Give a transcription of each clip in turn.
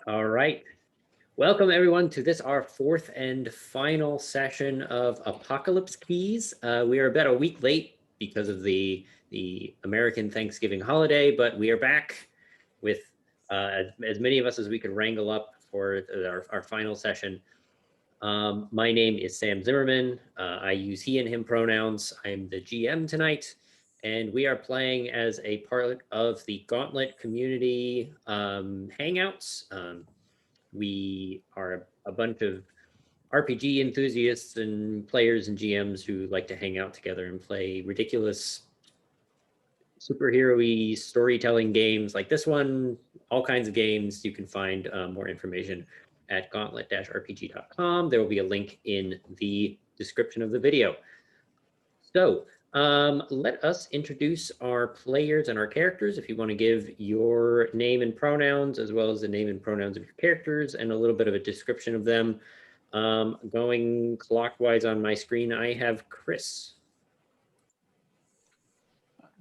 All right. Welcome everyone to this, our fourth and final session of Apocalypse Keys. We are about a week late because of the American Thanksgiving holiday, but we are back with as many of us as we could wrangle up for our final session. My name is Sam Zimmerman. I use he and him pronouns. I'm the GM tonight, and we are playing as a part of the Gauntlet community hangouts. We are a bunch of RPG enthusiasts and players and GMs who like to hang out together and play ridiculous superhero-y storytelling games like this one, all kinds of games. You can find more information at gauntlet-rpg.com. There will be a link in the description of the video. So let us introduce our players and our characters. If you want to give your name and pronouns, as well as the name and pronouns of your characters and a little bit of a description of them. Going clockwise on my screen, I have Chris.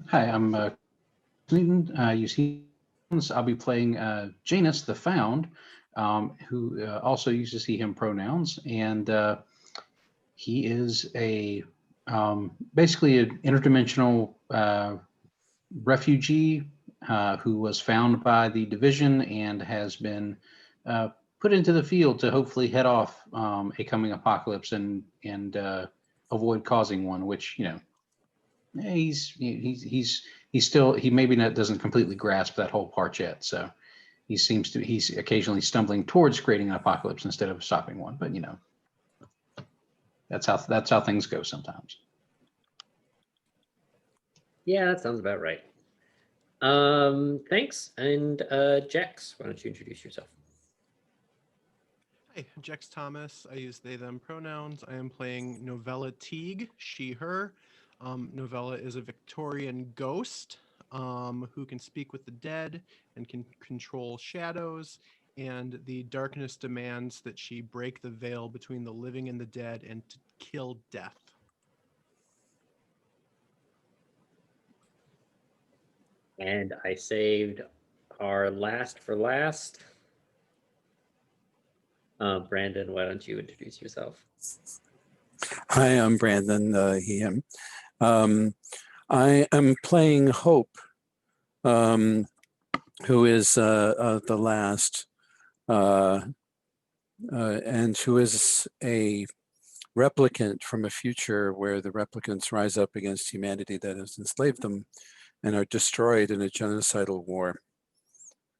Hi, I'm Clinton. You see, I'll be playing Janus the Found, who also uses he, him pronouns, and he is a basically an interdimensional refugee who was found by the division and has been put into the field to hopefully head off a coming apocalypse and avoid causing one, which, you know, he's still, he maybe not doesn't completely grasp that whole part yet. So he's occasionally stumbling towards creating an apocalypse instead of stopping one. But you know, that's how things go sometimes. Yeah, that sounds about right. Thanks. And Jax, why don't you introduce yourself? Hi, Jax Thomas. I use they, them pronouns. I am playing Novella Teague, she, her. Novella is a Victorian ghost who can speak with the dead and can control shadows, and the darkness demands that she break the veil between the living and the dead and to kill death. And I saved our last for last. Brandon, why don't you introduce yourself? Hi, I'm Brandon, he, him. I am playing Hope, who is the last, and who is a replicant from a future where the replicants rise up against humanity that has enslaved them and are destroyed in a genocidal war.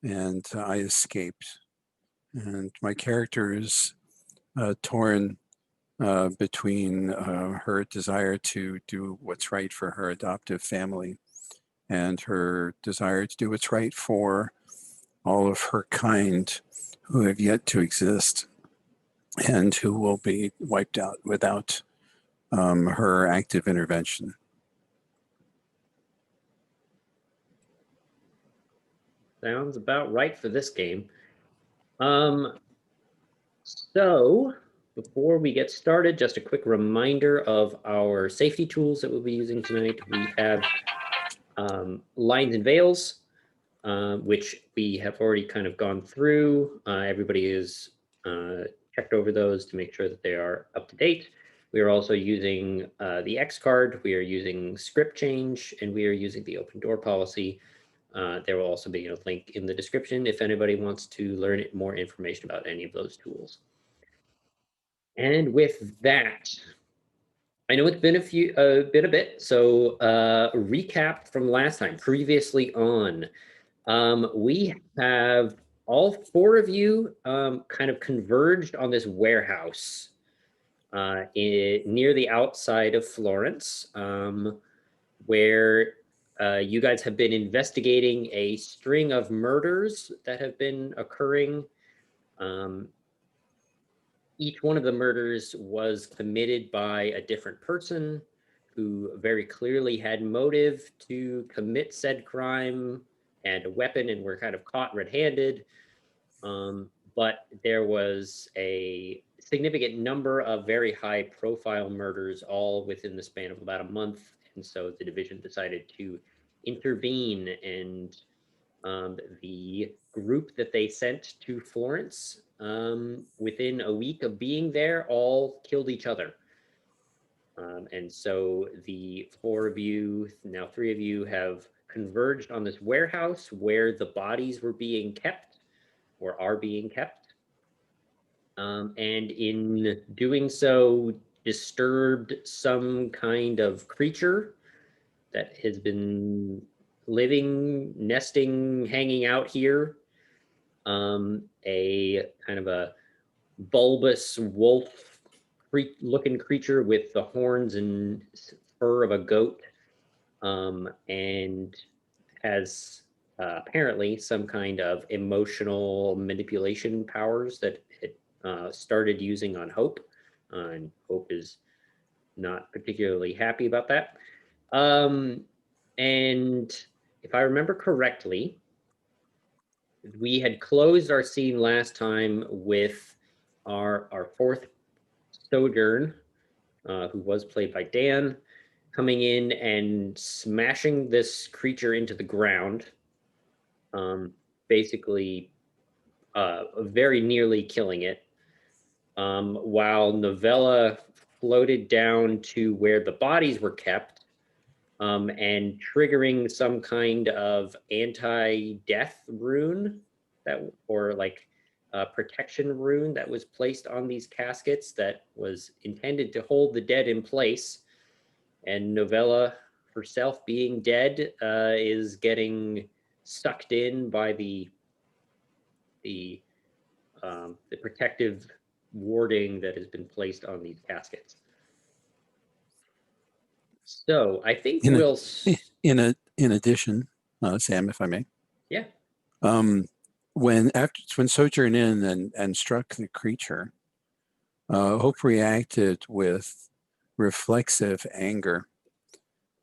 And I escaped. And my character is torn between her desire to do what's right for her adoptive family and her desire to do what's right for all of her kind who have yet to exist and who will be wiped out without her active intervention. Sounds about right for this game. So before we get started, just a quick reminder of our safety tools that we'll be using tonight. We have lines and veils, which we have already kind of gone through. Everybody is checked over those to make sure that they are up to date. We are also using the X card. We are using script change, and we are using the open door policy. There will also be a link in the description if anybody wants to learn more information about any of those tools. And with that, I know it's been a bit. So recap from last time, previously on, we have all four of you kind of converged on this warehouse near the outside of Florence, where you guys have been investigating a string of murders that have been occurring. Each one of the murders was committed by a different person who very clearly had motive to commit said crime and a weapon, and were kind of caught red-handed. But there was a significant number of very high-profile murders, all within the span of about a month. And so the division decided to intervene and The group that they sent to Florence, within a week of being there, all killed each other. And so the four of you, now three of you, have converged on this warehouse where the bodies were being kept or are being kept. And in doing so, disturbed some kind of creature that has been living, nesting, hanging out here. A kind of a bulbous wolf looking creature with the horns and fur of a goat, and has apparently some kind of emotional manipulation powers that it started using on Hope. And Hope is not particularly happy about that. And if I remember correctly, we had closed our scene last time with our fourth Sojourn, who was played by Dan, coming in and smashing this creature into the ground, basically very nearly killing it, while Novella floated down to where the bodies were kept, and triggering some kind of anti-death rune that, or like a protection rune that was placed on these caskets that was intended to hold the dead in place. And Novella herself, being dead, is getting sucked in by the protective warding that has been placed on these caskets. So I think we'll. In addition, Sam, if I may. Yeah. When Sojourn in and struck the creature, Hope reacted with reflexive anger,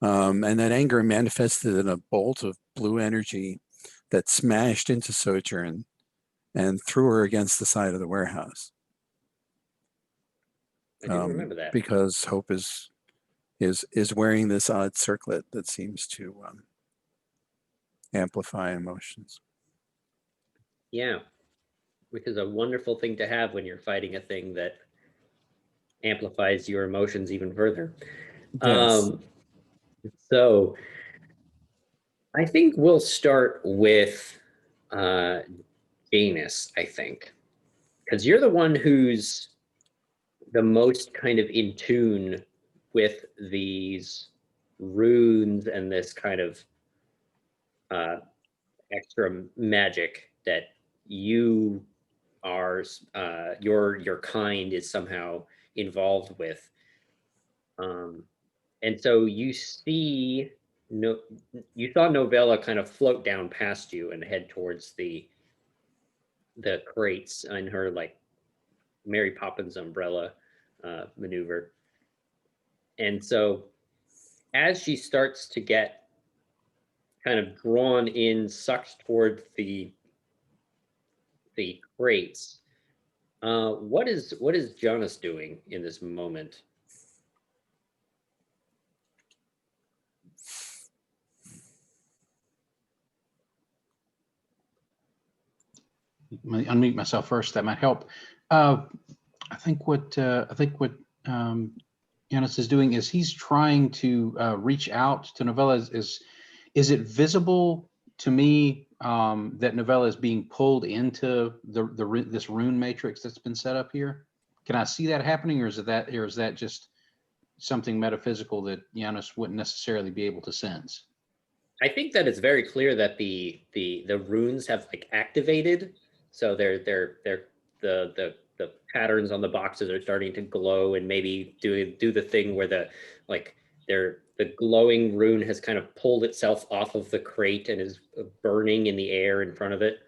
and that anger manifested in a bolt of blue energy that smashed into Sojourn and threw her against the side of the warehouse. I do remember that, because Hope is wearing this odd circlet that seems to amplify emotions. Yeah, which is a wonderful thing to have when you're fighting a thing that amplifies your emotions even further. Yes. So I think we'll start with Janus, I think, because you're the one who's the most kind of in tune with these runes and this kind of extra magic that you are, your kind is somehow involved with. And so you see, you saw Novella kind of float down past you and head towards the crates in her like Mary Poppins umbrella maneuver. And so as she starts to get kind of drawn in, sucked toward the crates, what is Jonas doing in this moment? Let me unmute myself first. That might help. I think what Jonas is doing is he's trying to reach out to Novella. Is it visible to me that Novella is being pulled into this rune matrix that's been set up here? Can I see that happening, or is that just something metaphysical that Jonas wouldn't necessarily be able to sense? I think that it's very clear that the runes have like activated, so the patterns on the boxes are starting to glow, and maybe do the thing where the glowing rune has kind of pulled itself off of the crate and is burning in the air in front of it.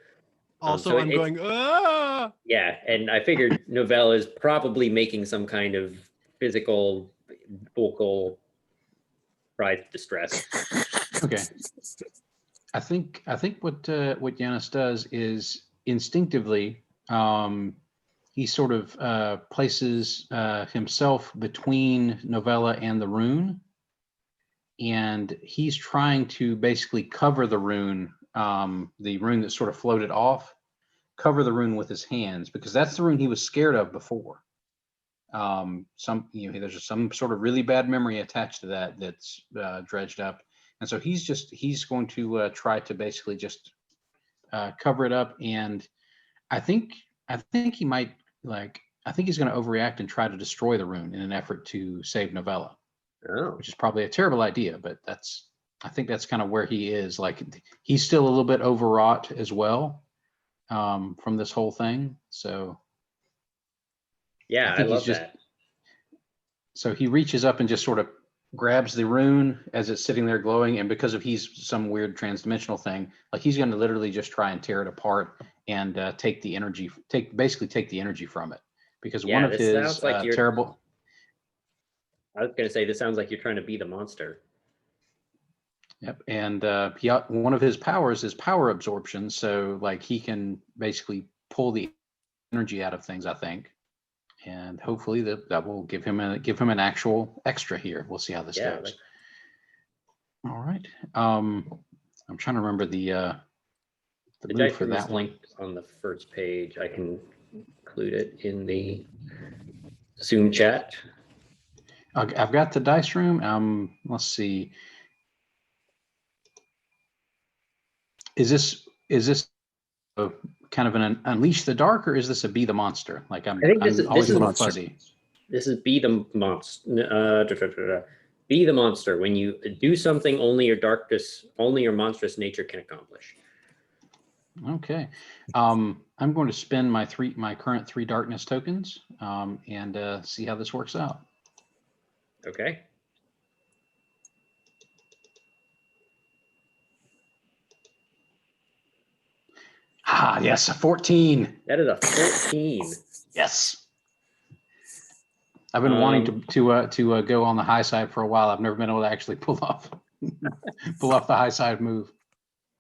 Also, so I'm going, ah! Yeah, and I figured Novella is probably making some kind of physical, vocal cry of distress. Okay. I think what Janus does is instinctively he sort of places himself between Novella and the rune, and he's trying to basically cover the rune the rune that sort of floated off, cover the rune with his hands, because that's the rune he was scared of before. There's just some sort of really bad memory attached to that's dredged up, and so he's going to try to basically just cover it up. And I think he might I think he's going to overreact and try to destroy the rune in an effort to save Novella, which is probably a terrible idea, but I think that's kind of where he is. Like, he's still a little bit overwrought as well from this whole thing. So yeah, I love that. So he reaches up and just sort of grabs the rune as it's sitting there glowing, and because of he's some weird transdimensional thing, like he's going to literally just try and tear it apart and basically take the energy from it, because one of his terrible. I was going to say, this sounds like you're trying to be the monster. Yep, and one of his powers is power absorption, so like he can basically pull the energy out of things, I think. And hopefully that will give him an actual extra here. We'll see how this goes. All right. I'm trying to remember the move for that one. On the first page, I can include it in the Zoom chat. I've got the dice room. Let's see. Is this kind of an Unleash the Dark, or is this a Be the Monster? Like I think this is always a little fuzzy. This is Be the Monster. Be the monster. When you do something only your monstrous nature can accomplish. Okay. I'm going to spend my current 3 darkness tokens and see how this works out. Okay. Ah, yes, a 14. That is a 14. Yes. I've been wanting to go on the high side for a while. I've never been able to actually pull off the high side move.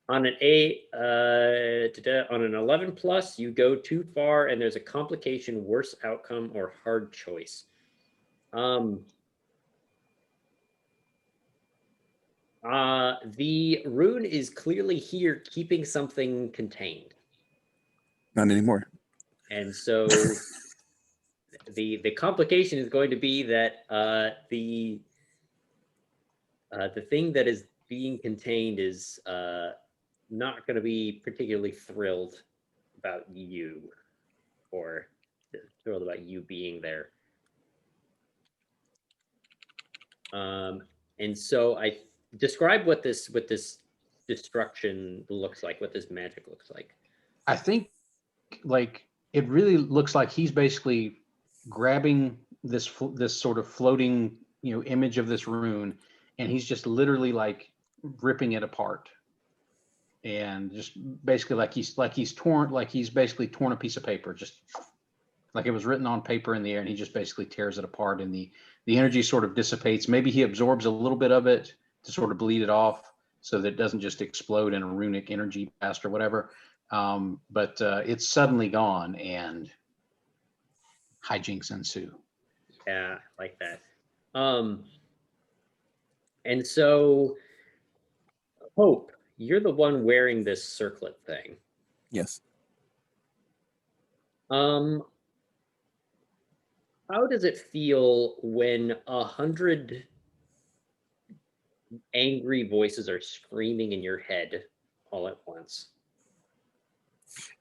On an on an 11 plus, you go too far, and there's a complication, worse outcome, or hard choice. The rune is clearly here, keeping something contained. Not anymore. And so the complication is going to be that the thing that is being contained is not going to be particularly thrilled about you, or thrilled about you being there. And so I describe what this destruction looks like, what this magic looks like. I think like it really looks like he's basically grabbing this sort of floating image of this rune, and he's just literally like ripping it apart, and just basically like he's basically torn a piece of paper, just like it was written on paper in the air, and he just basically tears it apart, and the energy sort of dissipates. Maybe he absorbs a little bit of it to sort of bleed it off so that it doesn't just explode in a runic energy blast or whatever. But it's suddenly gone, and hijinks ensue. Yeah, like that. And so, Hope, you're the one wearing this circlet thing. Yes. How does it feel when 100 angry voices are screaming in your head all at once?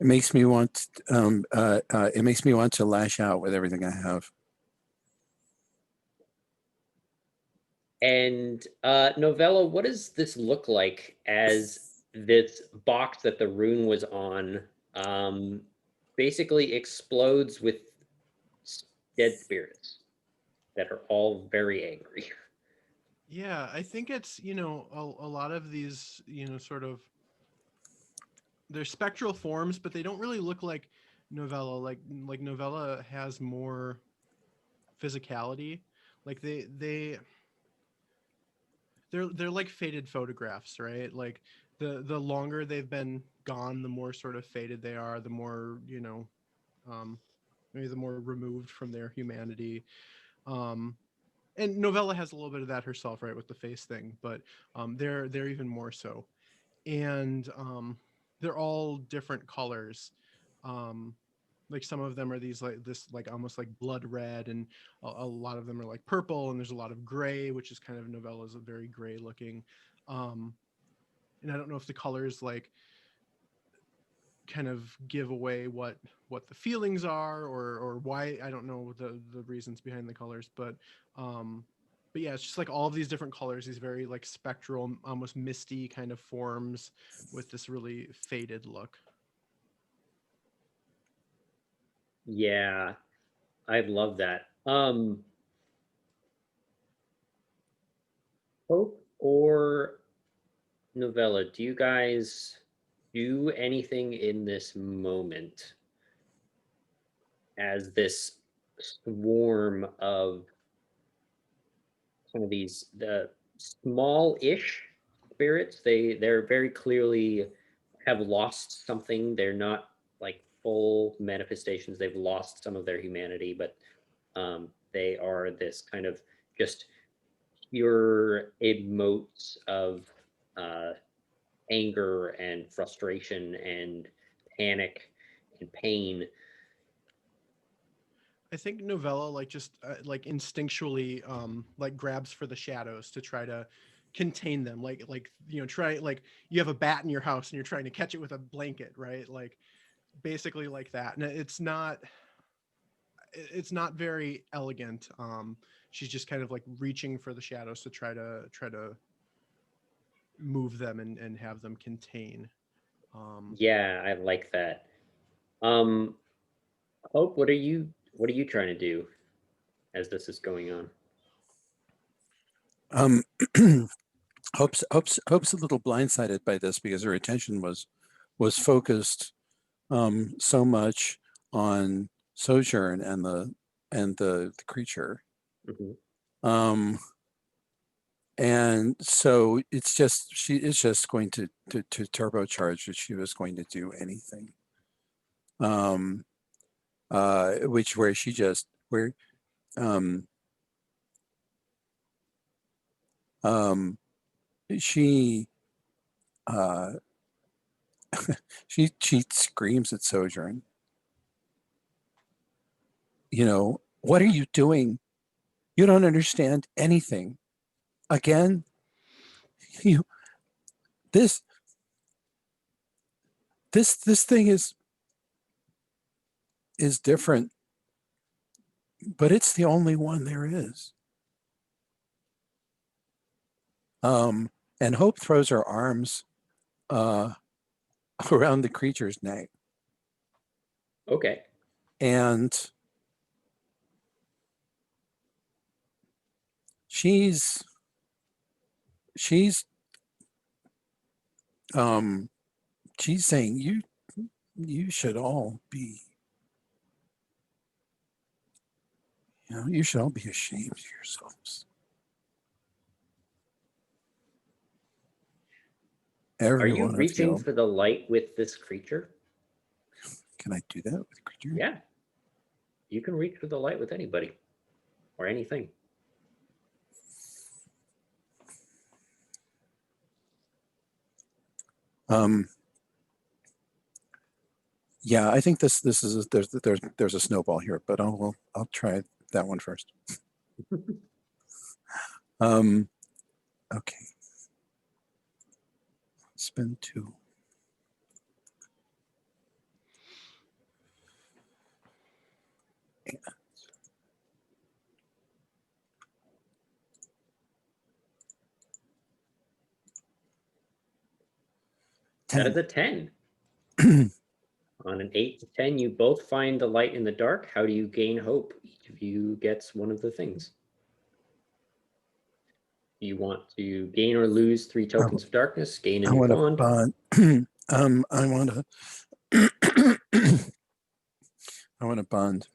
It makes me want. It makes me want to lash out with everything I have. And Novella, what does this look like as this box that the rune was on basically explodes with dead spirits that are all very angry? Yeah, I think it's, a lot of these, sort of, they're spectral forms, but they don't really look like Novella. Like Novella has more physicality. Like they're like faded photographs, right? Like the longer they've been gone, the more sort of faded they are, the more, maybe the more removed from their humanity. And Novella has a little bit of that herself, right, with the face thing, but they're even more so. and they're all different colors. Like some of them are these like this like almost like blood red, and a lot of them are like purple, and there's a lot of gray, which is kind of novellas a very gray looking. And I don't know if the colors like kind of give away what the feelings are, or why. I don't know the reasons behind the colors, but yeah, it's just like all of these different colors, these very like spectral, almost misty kind of forms with this really faded look. Yeah, I love that. Hope or Novella, do you guys do anything in this moment as this swarm of some of these the small-ish spirits? They're very clearly have lost something. They're not like full manifestations. They've lost some of their humanity, but they are this kind of just pure emotes of uh, anger and frustration and panic and pain. I think Novella like just like instinctually like grabs for the shadows to try to contain them, like you know, try like you have a bat in your house and you're trying to catch it with a blanket, right? Like basically like that. And it's not very elegant. She's just kind of like reaching for the shadows to try to move them and have them contain. Yeah, I like that. Um, Hope, what are you trying to do as this is going on? Um, Hope's a little blindsided by this because her attention was focused so much on Sojourn and the creature. Mhm. And so she is just going to turbocharge if she was going to do anything. Which where she just where she uh she screams at Sojourn, you know, what are you doing? You don't understand anything. Again, you this this thing is different, but it's the only one there is. And Hope throws her arms uh, around the creature's neck, Okay. and she's she's she's saying you should all be, you should all be ashamed of yourselves. Are Every you one of reaching you. for the light with this creature? Can I do that with the creature? Yeah. You can reach for the light with anybody or anything. Yeah, I think this is there's a snowball here, but I'll try that one first. Okay. Spend 2. That 10. is a 10. On an 8 to 10, you both find the light in the dark. How do you gain hope? Each of you gets one of the things. You want to gain or lose 3 tokens of darkness, gain a I new want to bond. bond. I want to. I want to bond.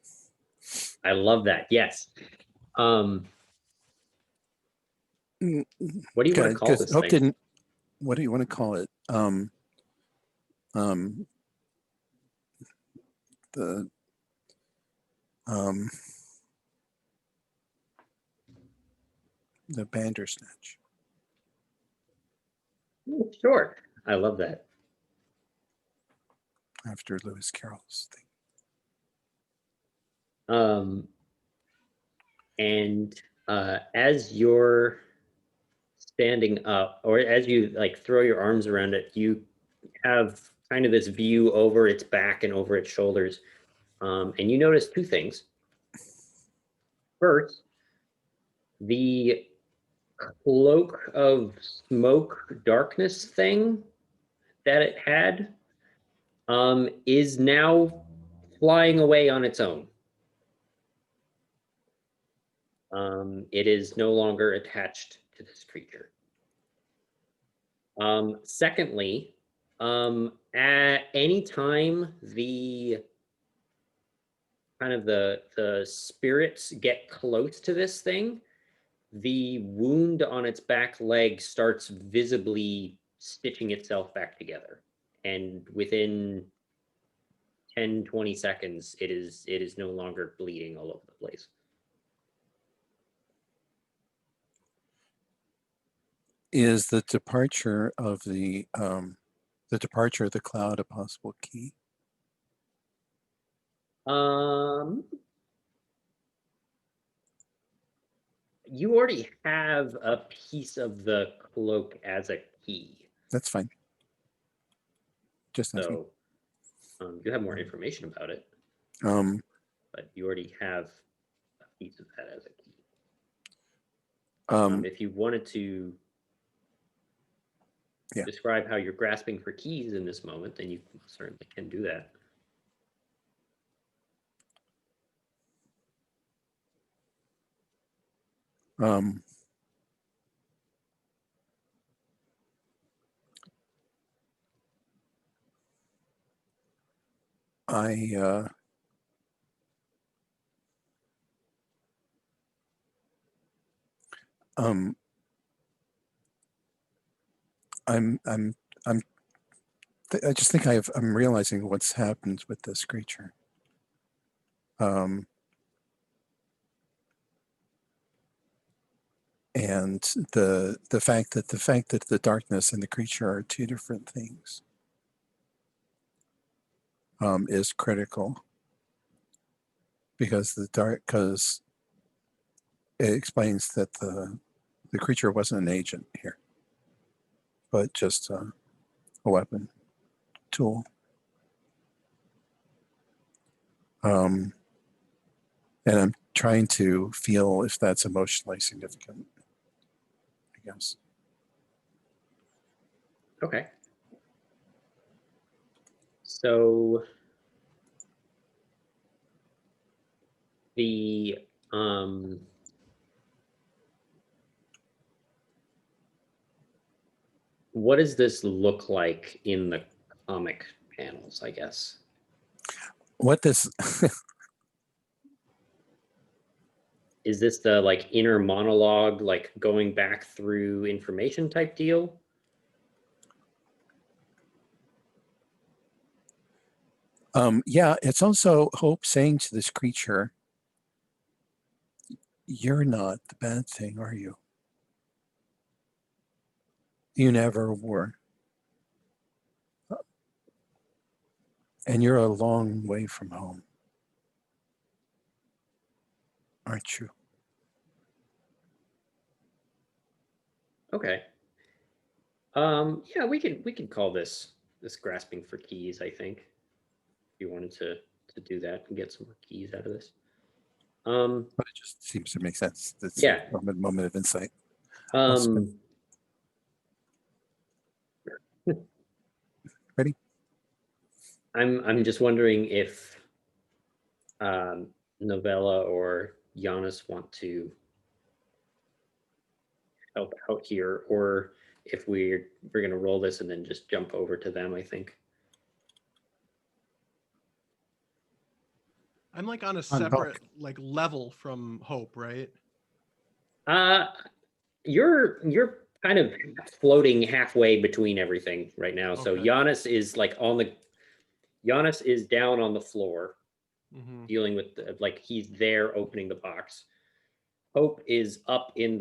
I love that. Yes. What do you want to call Because this Hope thing? didn't. What do you want to call it? The the Bandersnatch. Sure. I love that. After Lewis Carroll's thing. And as you're standing up, or as you like throw your arms around it, you have kind of this view over its back and over its shoulders. And you notice two things. First, the cloak of smoke darkness thing that it had is now flying away on its own. It is no longer attached to this creature. Secondly, at any time the kind of the spirits get close to this thing, the wound on its back leg starts visibly stitching itself back together. And within 10, 20 seconds, it is no longer bleeding all over the place. Is the departure of the cloud a possible key? You already have a piece of the cloak as a key. That's fine. Just asking. So you have more information about it, Um, but you already have a piece of that as a key. um, If you wanted to Yeah. describe how you're grasping for keys in this moment, then you certainly can do that. I just think I'm realizing what's happened with this creature. And the fact that the darkness and the creature are two different things is critical, because it explains that the creature wasn't an agent here, but just a weapon tool. And I'm trying to feel if that's emotionally significant, I guess. Okay. So the what does this look like in the comic panels, I guess? What this Is this the like inner monologue, like going back through information type deal? Yeah, it's also Hope saying to this creature, "You're not the bad thing, are you? You never were. And you're a long way from home, aren't you?" Okay. Yeah, we could call this grasping for keys, I think. If you wanted to do that and get some more keys out of this. But it just seems to make sense. It's Yeah. a moment of insight. Ready? I'm just wondering if Novella or Giannis want to help out here, or if we're gonna roll this and then just jump over to them, I think. I'm like on a On separate like level from Hope, right? You're kind of floating halfway between everything right now. So Okay. Giannis is like Giannis is down on the floor, Mm-hmm. dealing with like he's there opening the box. Hope is up on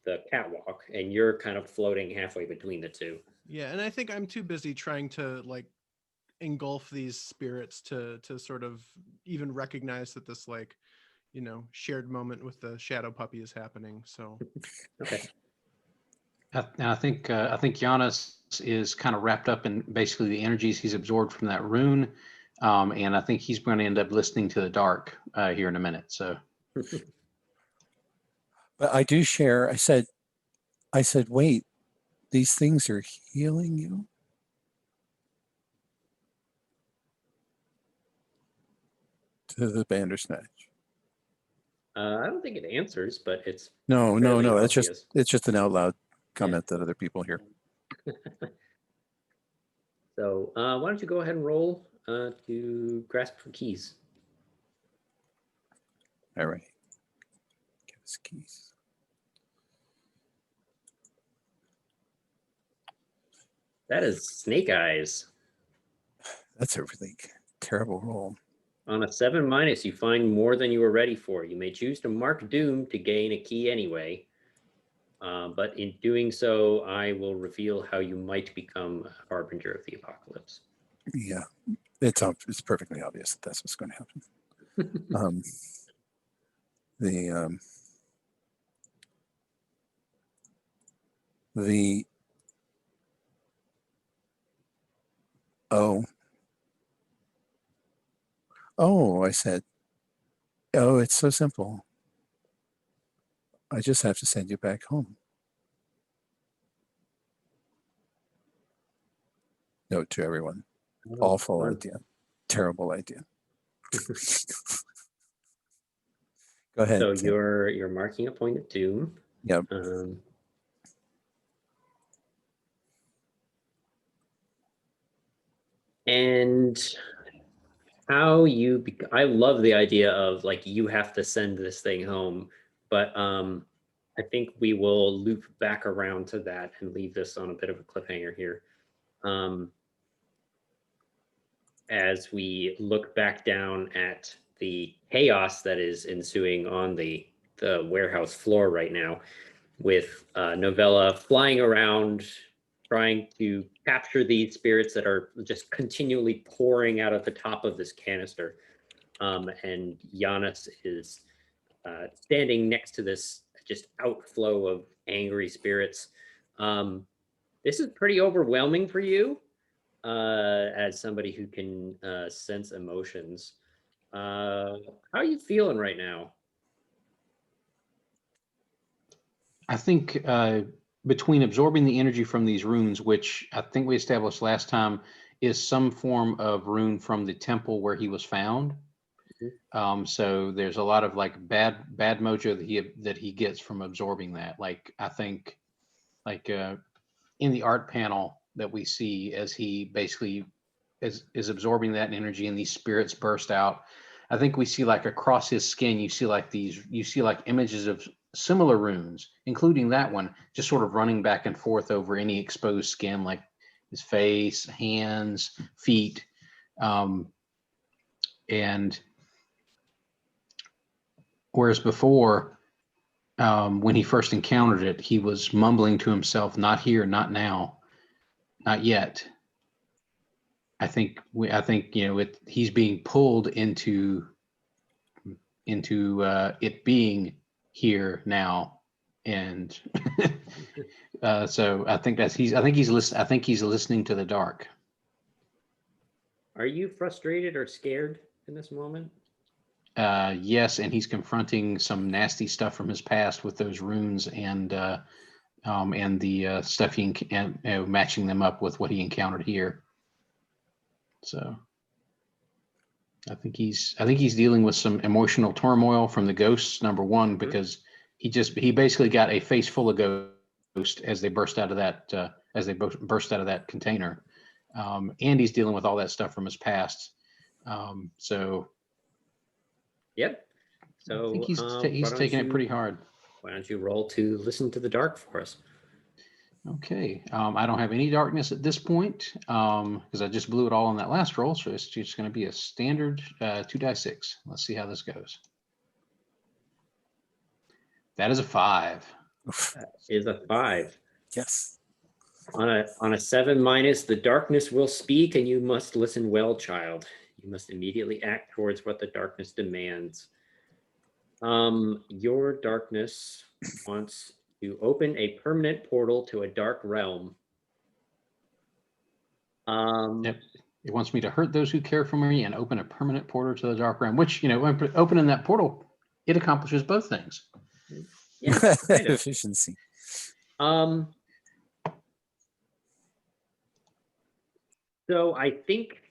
the catwalk, and you're kind of floating halfway between the two. Yeah, and I think I'm too busy trying to like engulf these spirits to sort of even recognize that this like, you know, shared moment with the shadow puppy is happening. So Okay. And I think Giannis is kind of wrapped up in basically the energies he's absorbed from that rune, and I think he's going to end up listening to the dark here in a minute. So But I do share. I said, wait, these things are healing you. To the Bandersnatch. I don't think it answers, but it's No. fairly It's obvious. just an out loud comment that other people hear. So why don't you go ahead and roll to grasp for keys? All right. Give us keys. That is Snake Eyes. That's a really terrible roll. On a 7-, you find more than you were ready for. You may choose to mark doom to gain a key anyway. But in doing so, I will reveal how you might become a harbinger of the apocalypse. Yeah, it's perfectly obvious that that's what's going to happen. I said, oh, it's so simple. I just have to send you back home. Note to everyone. Awful idea. Terrible idea. Go ahead. So Tim. you're marking a point of doom. Yep. And how you I love the idea of like you have to send this thing home, but I think we will loop back around to that and leave this on a bit of a cliffhanger here. As we look back down at the chaos that is ensuing on the warehouse floor right now, with Novella flying around trying to capture these spirits that are just continually pouring out of the top of this canister. And Giannis is standing next to this just outflow of angry spirits. This is pretty overwhelming for you as somebody who can sense emotions. How are you feeling right now? I think between absorbing the energy from these runes, which I think we established last time is some form of rune from the temple where he was found. So there's a lot of like bad mojo that he gets from absorbing that. Like I think like in the art panel that we see as he basically is absorbing that energy and these spirits burst out. I think we see like across his skin, you see like images of similar runes, including that one, just sort of running back and forth over any exposed skin, like his face, hands, feet. And whereas before, when he first encountered it, he was mumbling to himself, "Not here, not now, not yet." I think he's being pulled into it being here now, and so I think he's listening to the dark. Are you frustrated or scared in this moment? Yes, and he's confronting some nasty stuff from his past with those runes and the stuff matching them up with what he encountered here. So I think he's dealing with some emotional turmoil from the ghosts, number one, because he basically got a face full of ghosts as they burst out of that container, and he's dealing with all that stuff from his past. So yep. So I think he's taking it pretty hard. Why don't you roll to listen to the dark for us? Okay, I don't have any darkness at this point because I just blew it all on that last roll, so it's just going to be a standard 2d6. Let's see how this goes. That is a 5. That is a 5. Yes. On a 7-, the darkness will speak, and you must listen well, child. You must immediately act towards what the darkness demands. Your darkness wants to open a permanent portal to a dark realm. Yep. It wants me to hurt those who care for me and open a permanent portal to the dark realm, which, you know, when opening that portal, it accomplishes both things. Yeah, kind of. Efficiency. So I think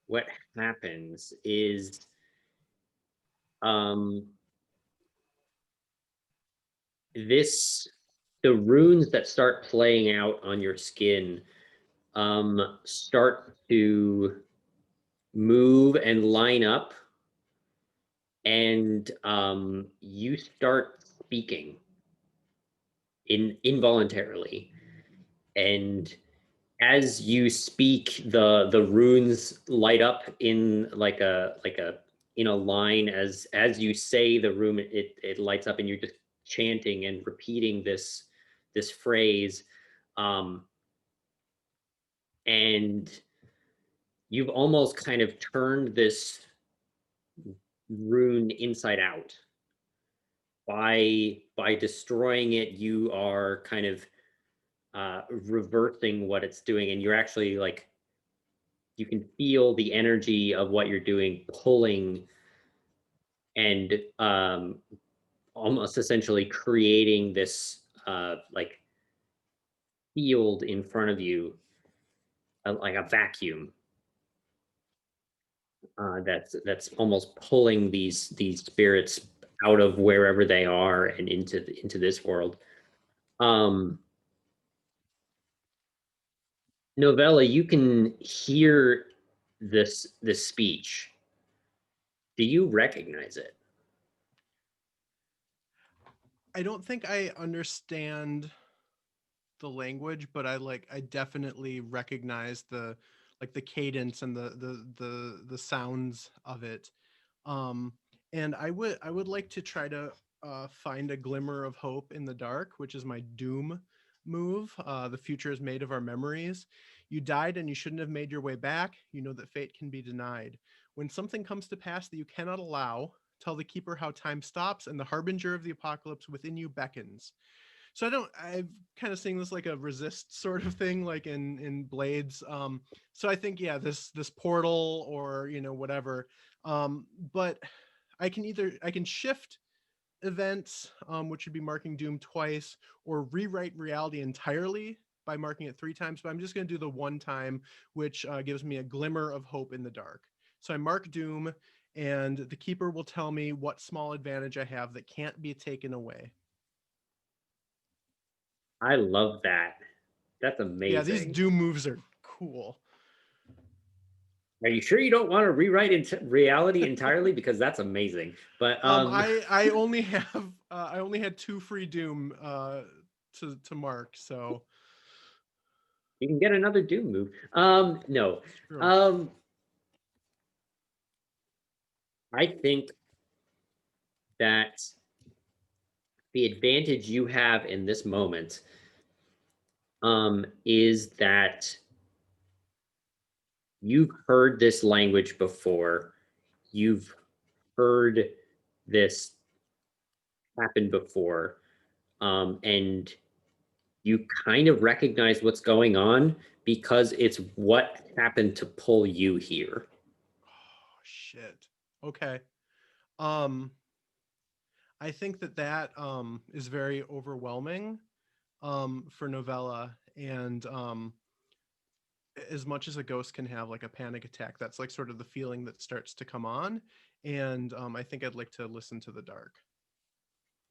what happens is the runes that start playing out on your skin start to move and line up, and you start speaking involuntarily. And as you speak, the runes light up in like a in a line. As you say the rune, it lights up, and you're just chanting and repeating this phrase, and you've almost kind of turned this rune inside out. By destroying it, you are kind of reversing what it's doing, and you're actually like, you can feel the energy of what you're doing pulling and almost essentially creating this like field in front of you, like a vacuum that's almost pulling these spirits out of wherever they are and into this world. Novella, you can hear this speech. Do you recognize it? I don't think I understand the language, but I definitely recognize the cadence and the sounds of it. And I would like to try to find a glimmer of hope in the dark, which is my doom move. The future is made of our memories. You died and you shouldn't have made your way back. You know that fate can be denied. When something comes to pass that you cannot allow, tell the keeper how time stops and the harbinger of the apocalypse within you beckons. So I've kind of seen this like a resist sort of thing, like in Blades. So I think, yeah, this portal or, you know, whatever. But I can shift events, which would be marking doom twice, or rewrite reality entirely by marking it 3 times. But I'm just going to do the 1 time, which gives me a glimmer of hope in the dark. So I mark doom, and the keeper will tell me what small advantage I have that can't be taken away. I love that. That's amazing. Yeah, these doom moves are cool. Are you sure you don't want to rewrite reality entirely? Because that's amazing. But I only have I only had 2 free doom to mark, so you can get another doom move. No. True. I think that the advantage you have in this moment is that you've heard this language before. You've heard this happen before. And you kind of recognize what's going on because it's what happened to pull you here. Oh shit. Okay. I think that is very overwhelming for Novella, and as much as a ghost can have like a panic attack, that's like sort of the feeling that starts to come on, and I think I'd like to listen to the dark.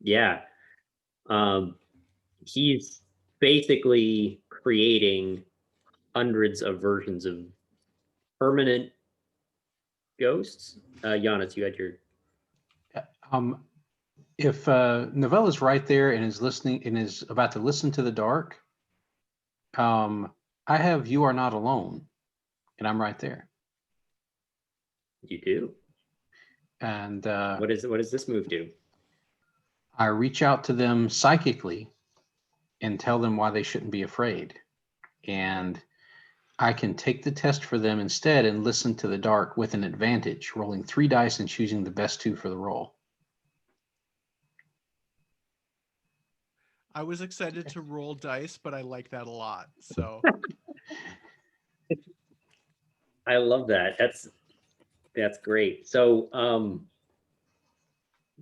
Yeah. He's basically creating hundreds of versions of permanent ghosts. Giannis, you had your... If Novella's right there and is listening and is about to listen to the dark, I have "You Are Not Alone," and I'm right there. You do? And what does this move do? I reach out to them psychically and tell them why they shouldn't be afraid. And I can take the test for them instead and listen to the dark with an advantage, rolling 3 dice and choosing the best 2 for the roll. I was excited to roll dice, but I like that a lot. So I love that. That's great. So,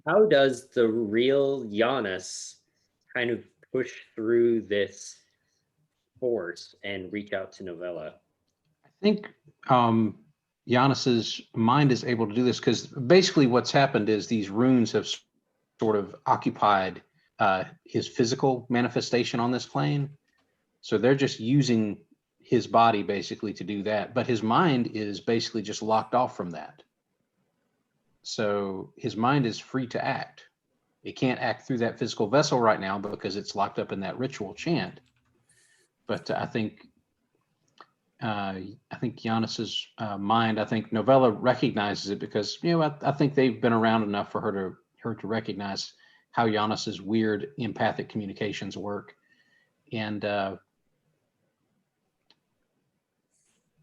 how does the real Giannis kind of push through this force and reach out to Novella? I think Giannis's mind is able to do this because basically what's happened is these runes have sort of occupied his physical manifestation on this plane. So they're just using his body basically to do that, but his mind is basically just locked off from that. So his mind is free to act. It can't act through that physical vessel right now because it's locked up in that ritual chant. But I think Giannis's mind, I think Novella recognizes it because, you know, I think they've been around enough for her to recognize how Giannis's weird empathic communications work. And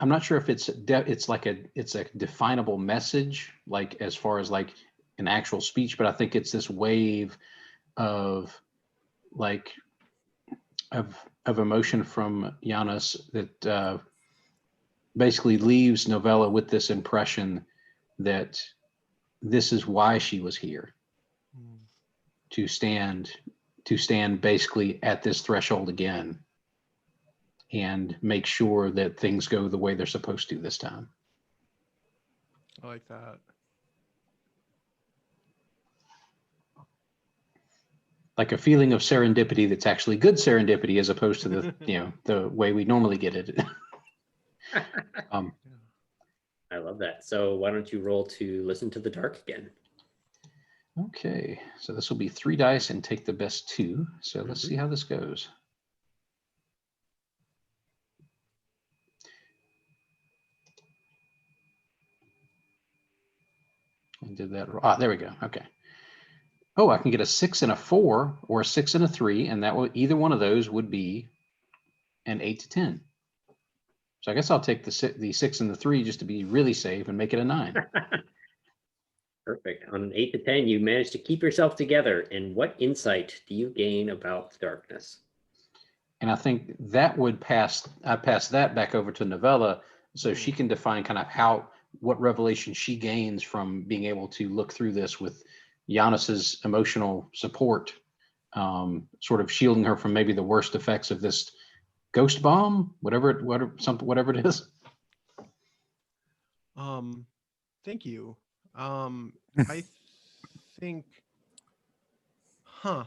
I'm not sure if it's a definable message, like as far as like an actual speech, but I think it's this wave of like of emotion from Giannis that basically leaves Novella with this impression that this is why she was here, to stand basically at this threshold again and make sure that things go the way they're supposed to this time. I like that. Like a feeling of serendipity that's actually good serendipity as opposed to the, you know, the way we normally get it. I love that. So why don't you roll to listen to the dark again? Okay, so this will be 3 dice and take the best 2. So let's see how this goes. I did that. There we go. Okay. Oh, I can get a 6 and a 4 or a 6 and a 3, and that would either one of those would be an 8 to 10. So I guess I'll take the 6 and the 3 just to be really safe and make it a 9. Perfect. On an 8 to 10, you managed to keep yourself together. And what insight do you gain about the darkness? And I think that would pass that back over to Novella so she can define kind of what revelation she gains from being able to look through this with Giannis's emotional support, sort of shielding her from maybe the worst effects of this ghost bomb, whatever it is. Thank you. I think, I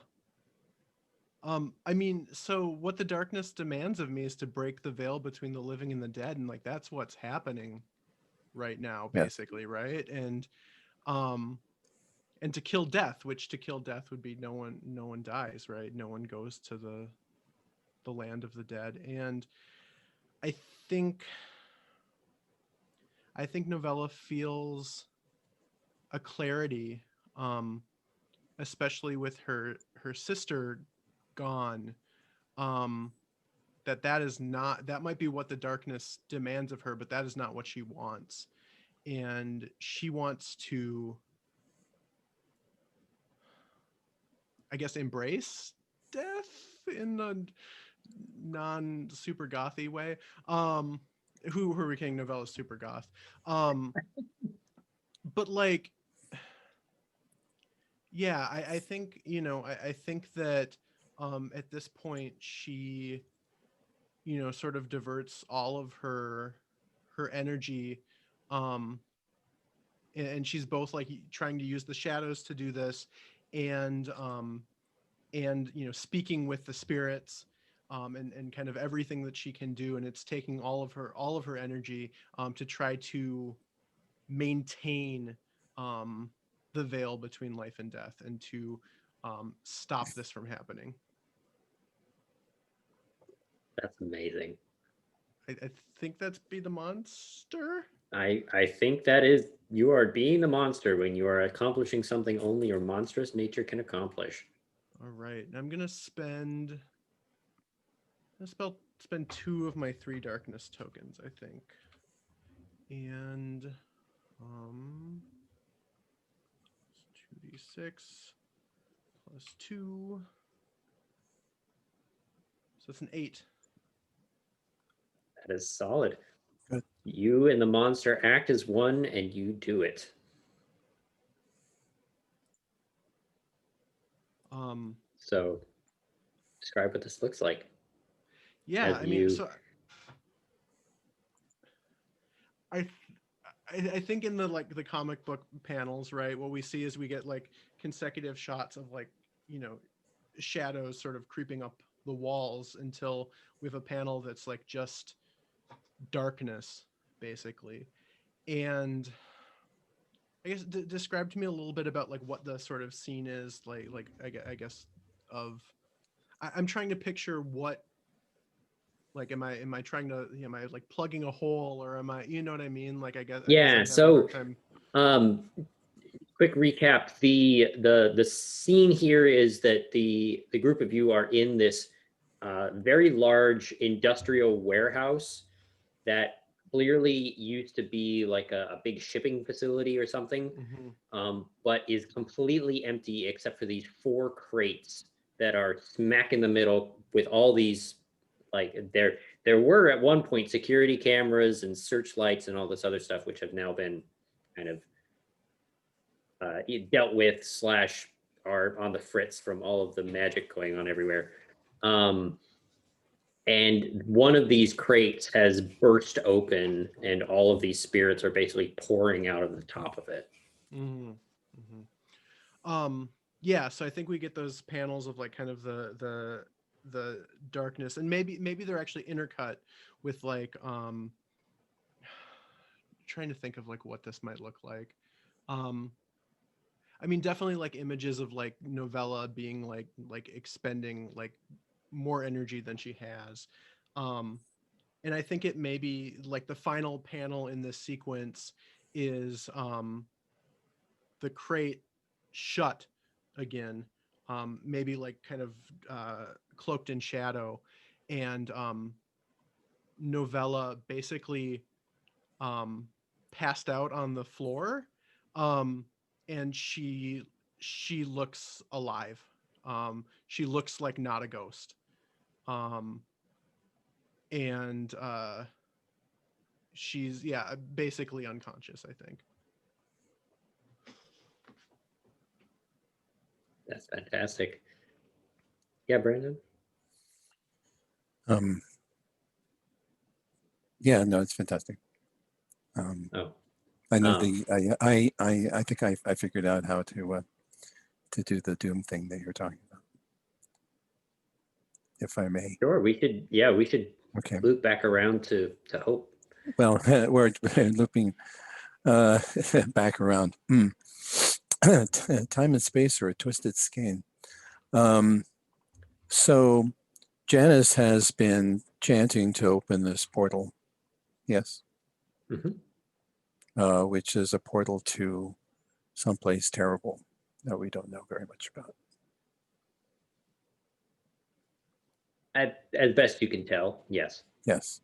mean, so what the darkness demands of me is to break the veil between the living and the dead, and like that's what's happening right now, basically, right? And to kill death, which to kill death would be no one dies, right? No one goes to the land of the dead. And I think Novella feels a clarity, especially with her sister gone, that might be what the darkness demands of her, but that is not what she wants. And she wants to, I guess, embrace death in a non super gothy way. Who Hurricane Novella super goth. But like, yeah, I think, you know, I think that at this point she, you know, sort of diverts all of her energy, and she's both like trying to use the shadows to do this, and you know, speaking with the spirits, and kind of everything that she can do, and it's taking all of her energy to try to maintain the veil between life and death, and to stop this from happening. That's amazing. I think that's Be the Monster. I think that is, you are being the monster when you are accomplishing something only your monstrous nature can accomplish. All right, I'm gonna spend spend 2 of my 3 darkness tokens, I think. And 2d6 plus 2. So it's an 8. That is solid. Good. You and the monster act as one, and you do it. So, describe what this looks like. Yeah, As I mean, you- so I think in the like the comic book panels, right, what we see is we get like consecutive shots of like, you know, shadows sort of creeping up the walls until we have a panel that's like just darkness, basically. And I guess describe to me a little bit about like what the sort of scene is like I guess of I'm trying to picture what, like, am I trying to, am I like plugging a hole, or am I, you know what I mean? Like, I guess I'm Yeah, having a so hard time. quick recap. The scene here is that the group of you are in this very large industrial warehouse that clearly used to be like a big shipping facility or something, but is completely empty except for these 4 crates that are smack in the middle with all these, like, there were at one point security cameras and searchlights and all this other stuff, which have now been kind of dealt with / are on the fritz from all of the magic going on everywhere. And one of these crates has burst open, and all of these spirits are basically pouring out of the top of it. Yeah, so I think we get those panels of like kind of the darkness, and maybe they're actually intercut with like trying to think of like what this might look like. I mean, definitely like images of like Novella being like expending like more energy than she has. And I think it may be like the final panel in this sequence is the crate shut again, maybe like kind of cloaked in shadow, and Novella basically passed out on the floor, and she looks alive. She looks like not a ghost, and she's basically unconscious, I think. That's fantastic. Yeah, Brandon. Yeah, no, it's fantastic. Oh, I know I think I figured out how to do the doom thing that you're talking about, if I may. sure. We should Okay. loop back around to Hope. Well, we're looping back around. Time and space are a twisted skein. So Janice has been chanting to open this portal. Yes. Which is a portal to someplace terrible that we don't know very much about. As best you can tell, yes. Yes.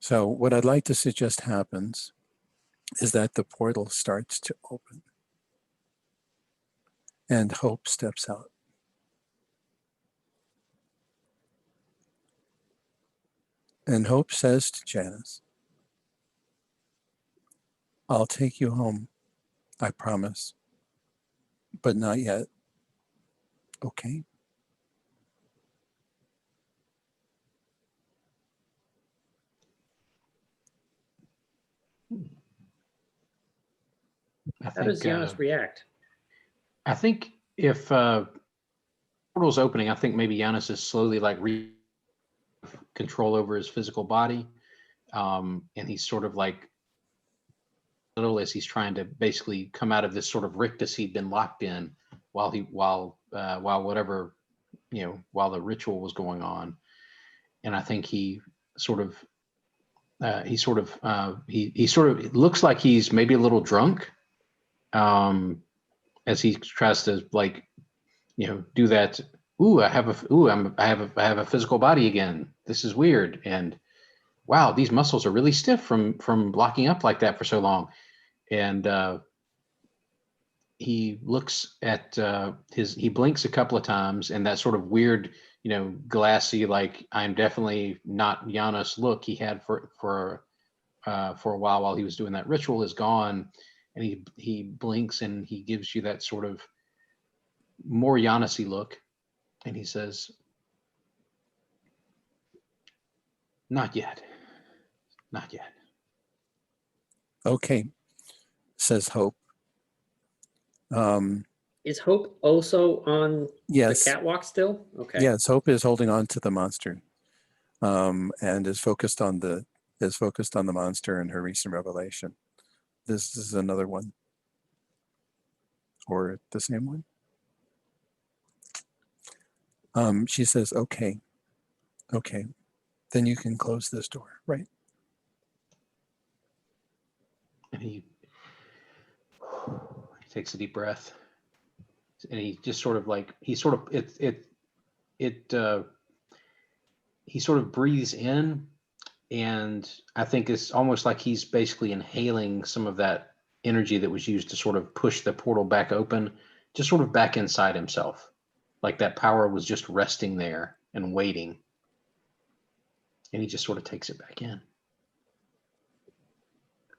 So what I'd like to suggest happens is that the portal starts to open and Hope steps out. And Hope says to Janice, "I'll take you home, I promise, but not yet. Okay?" How does Giannis react? I think if portal's opening, I think maybe Giannis is slowly like control over his physical body, and he's sort of like little as he's trying to basically come out of this sort of rictus he'd been locked in while whatever, while the ritual was going on. And I think he sort of it looks like he's maybe a little drunk, as he tries to do that ooh, I have a physical body again. This is weird. And wow, these muscles are really stiff from locking up like that for so long. And he looks at he blinks a couple of times, and that sort of weird, glassy, like I'm definitely not Giannis look he had for a while he was doing that ritual is gone. And he blinks and he gives you that sort of more Giannis-y look. And he says, not yet. Not yet. Okay, says Hope. Is Hope also on Yes. the catwalk still? Okay. Yes, Hope is holding on to the monster, and is focused on the monster and her recent revelation. This is another one, or the same one. She says, "Okay, then you can close this door, right?" And he takes a deep breath, and he just sort of like he sort of breathes in, and I think it's almost like he's basically inhaling some of that energy that was used to sort of push the portal back open, just sort of back inside himself, like that power was just resting there and waiting, and he just sort of takes it back in.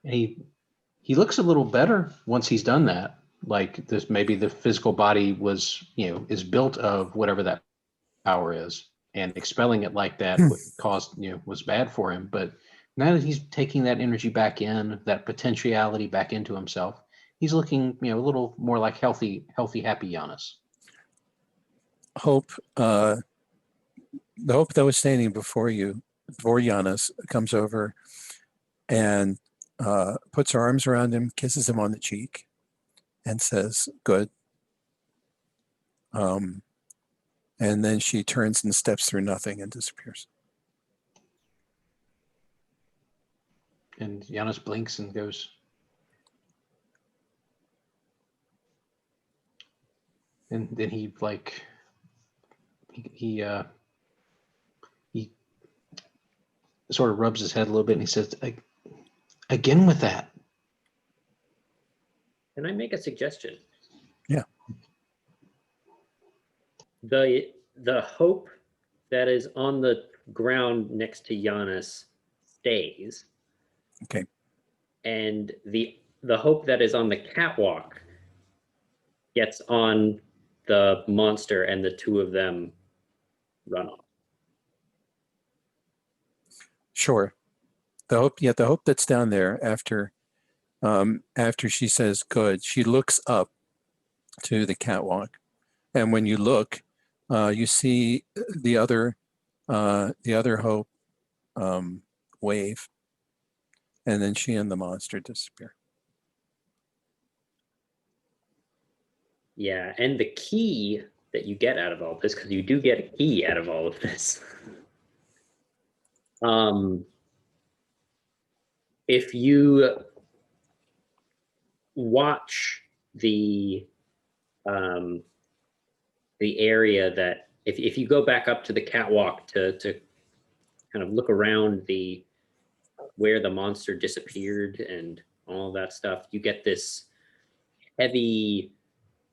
And he looks a little better once he's done that. Like this, maybe the physical body was, is built of whatever that power is, and expelling it like that caused, was bad for him. But now that he's taking that energy back in, that potentiality back into himself, he's looking, a little more like healthy, happy Giannis. Hope, the Hope that was standing before Giannis, comes over and puts her arms around him, kisses him on the cheek, and says, "Good." And then she turns and steps through nothing and disappears. And Giannis blinks and goes, and then he like he sort of rubs his head a little bit and he says, again with that. Can I make a suggestion? Yeah. The Hope that is on the ground next to Giannis stays. Okay. And the Hope that is on the catwalk gets on the monster, and the two of them run off. Sure. The Hope that's down there after she says "good," she looks up to the catwalk, and when you look, you see the other Hope wave, and then she and the monster disappear. Yeah, and the key that you get out of all this, because you do get a key out of all of this. If you watch the area that, if you go back up to the catwalk to kind of look around where the monster disappeared and all that stuff, you get this heavy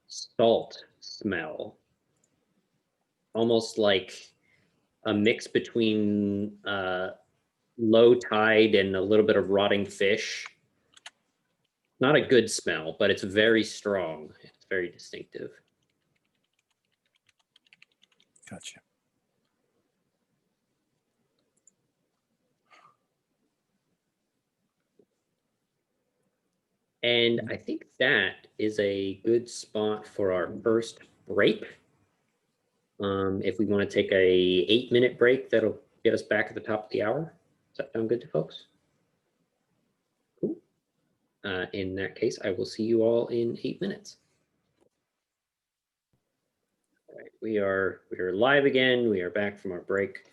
salt smell, almost like a mix between low tide and a little bit of rotting fish. Not a good smell, but it's very strong. It's very distinctive. Gotcha. And I think that is a good spot for our first break. If we want to take a 8-minute break, that'll get us back at the top of the hour. Does that sound good to folks? Cool. In that case, I will see you all in 8 minutes. All right, we are live again. We are back from our break.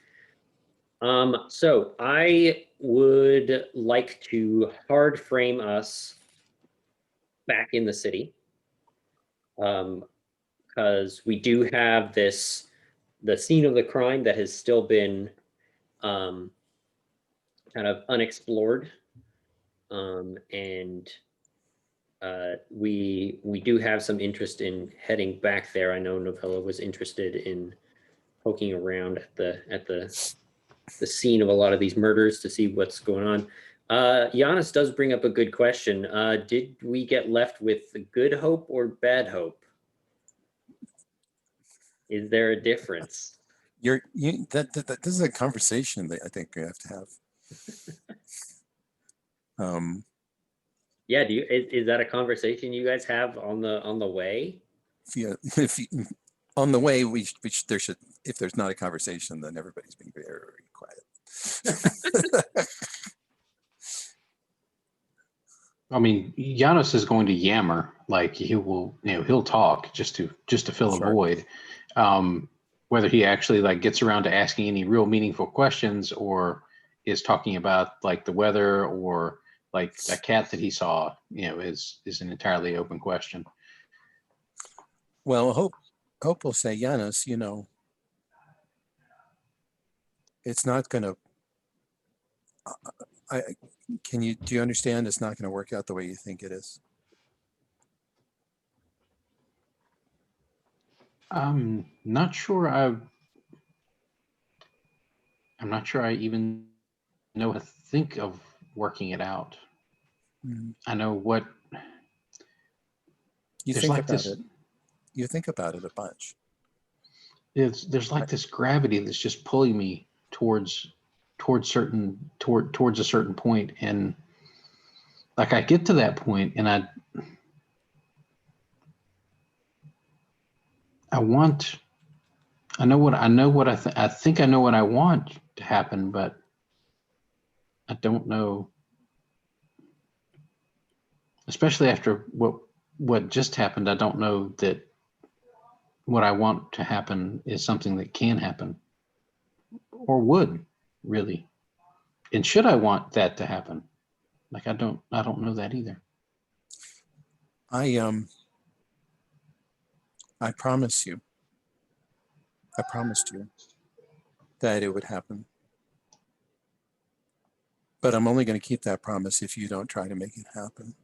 So I would like to hard frame us back in the city, because we do have this the scene of the crime that has still been kind of unexplored. And we do have some interest in heading back there. I know Novella was interested in poking around at the scene of a lot of these murders to see what's going on. Giannis does bring up a good question. Did we get left with good hope or bad hope? Is there a difference? That this is a conversation that I think we have to have. Yeah, is that a conversation you guys have on the way? If on the way, there should, if there's not a conversation, then everybody's being very, very quiet. I mean, Giannis is going to yammer, like he'll talk just to fill a Sure. void. Whether he actually like gets around to asking any real meaningful questions or is talking about like the weather or like a cat that he saw, is an entirely open question. Well, Hope will say, Giannis, it's not going to. Do you understand? It's not going to work out the way you think it is. I'm not sure I even know how to think of working it out. Mm. I know what You there's think like about this. it. You think about it a bunch. There's like this gravity that's just pulling me towards a certain point, and like I get to that point, and I think I know what I want to happen, but I don't know, especially after what just happened. I don't know that what I want to happen is something that can happen or would really. And should I want that to happen? Like I don't know that either. I promised you that it would happen. But I'm only going to keep that promise if you don't try to make it happen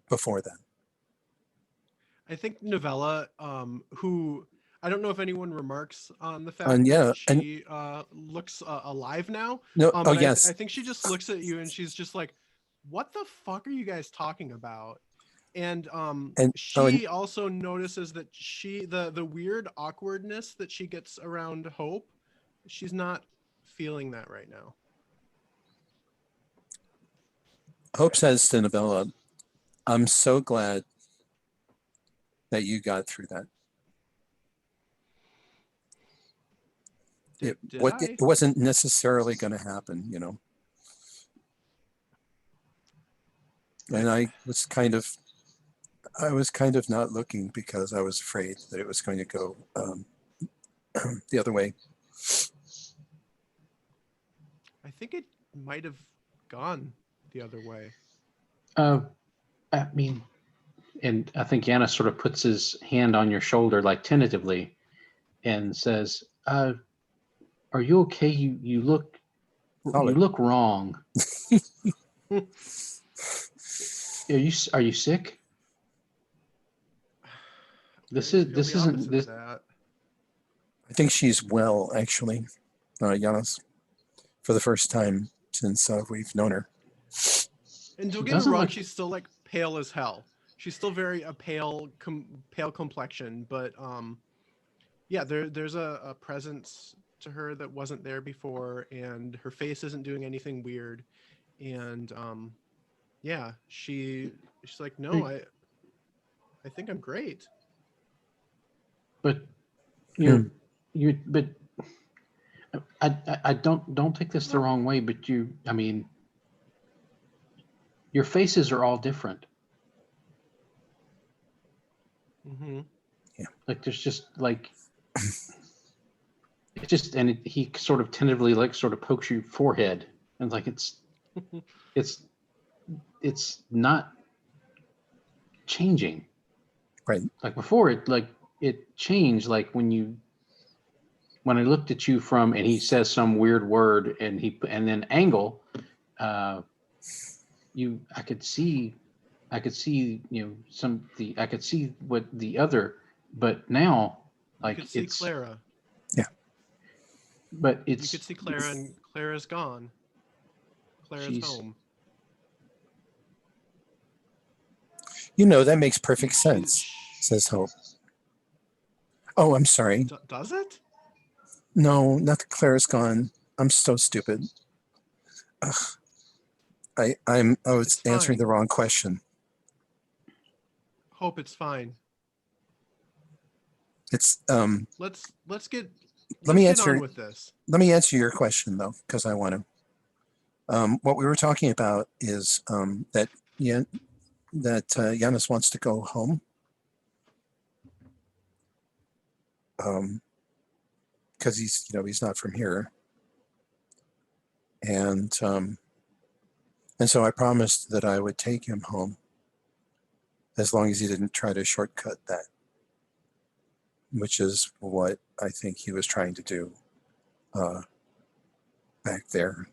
before then. I think Novella, who I don't know if anyone remarks on the fact yeah, that she looks alive now. No, But yes. I think she just looks at you and she's just like, "What the fuck are you guys talking about?" And she also notices that the weird awkwardness that she gets around Hope, she's not feeling that right now. Hope says to Novella, I'm so glad that you got through that. It wasn't necessarily going to happen, And I was kind of not looking because I was afraid that it was going to go the other way. I think it might have gone the other way. I mean, and I think Giannis sort of puts his hand on your shoulder, like tentatively, and says, "Are you okay? You look wrong. Are you sick? This isn't this." That. I think she's well, actually, Giannis, for the first time since we've known her. And don't get me wrong, she's still like pale as hell. She's still very pale complexion, but yeah, there's a presence to her that wasn't there before, and her face isn't doing anything weird, and yeah, she's like, no, I think I'm great. But but I don't take this the wrong way, but I mean, your faces are all different. Mm-hmm. Yeah, like there's just like it just, and he sort of tentatively like sort of pokes your forehead, and like it's not changing, right? Like before, it like it changed like when I looked at you from, and he says some weird word, and then angle, I could see, I could see what the other, but now You like could see it's, Clara. but You it's, could see Clara, and Clara's gone. Clara's She's- home. You know, that makes perfect She's- sense, says Hope. Oh, I'm sorry. Does it? No, not that Claire's gone. I'm so stupid. Ugh. I was It's answering the fine. wrong question. Hope it's fine. It's Let's get Let me get answer- on with this. let me answer your question though, because I want to. What we were talking about is that Yanis wants to go home. Because he's not from here. And so I promised that I would take him home as long as he didn't try to shortcut that, which is what I think he was trying to do back there.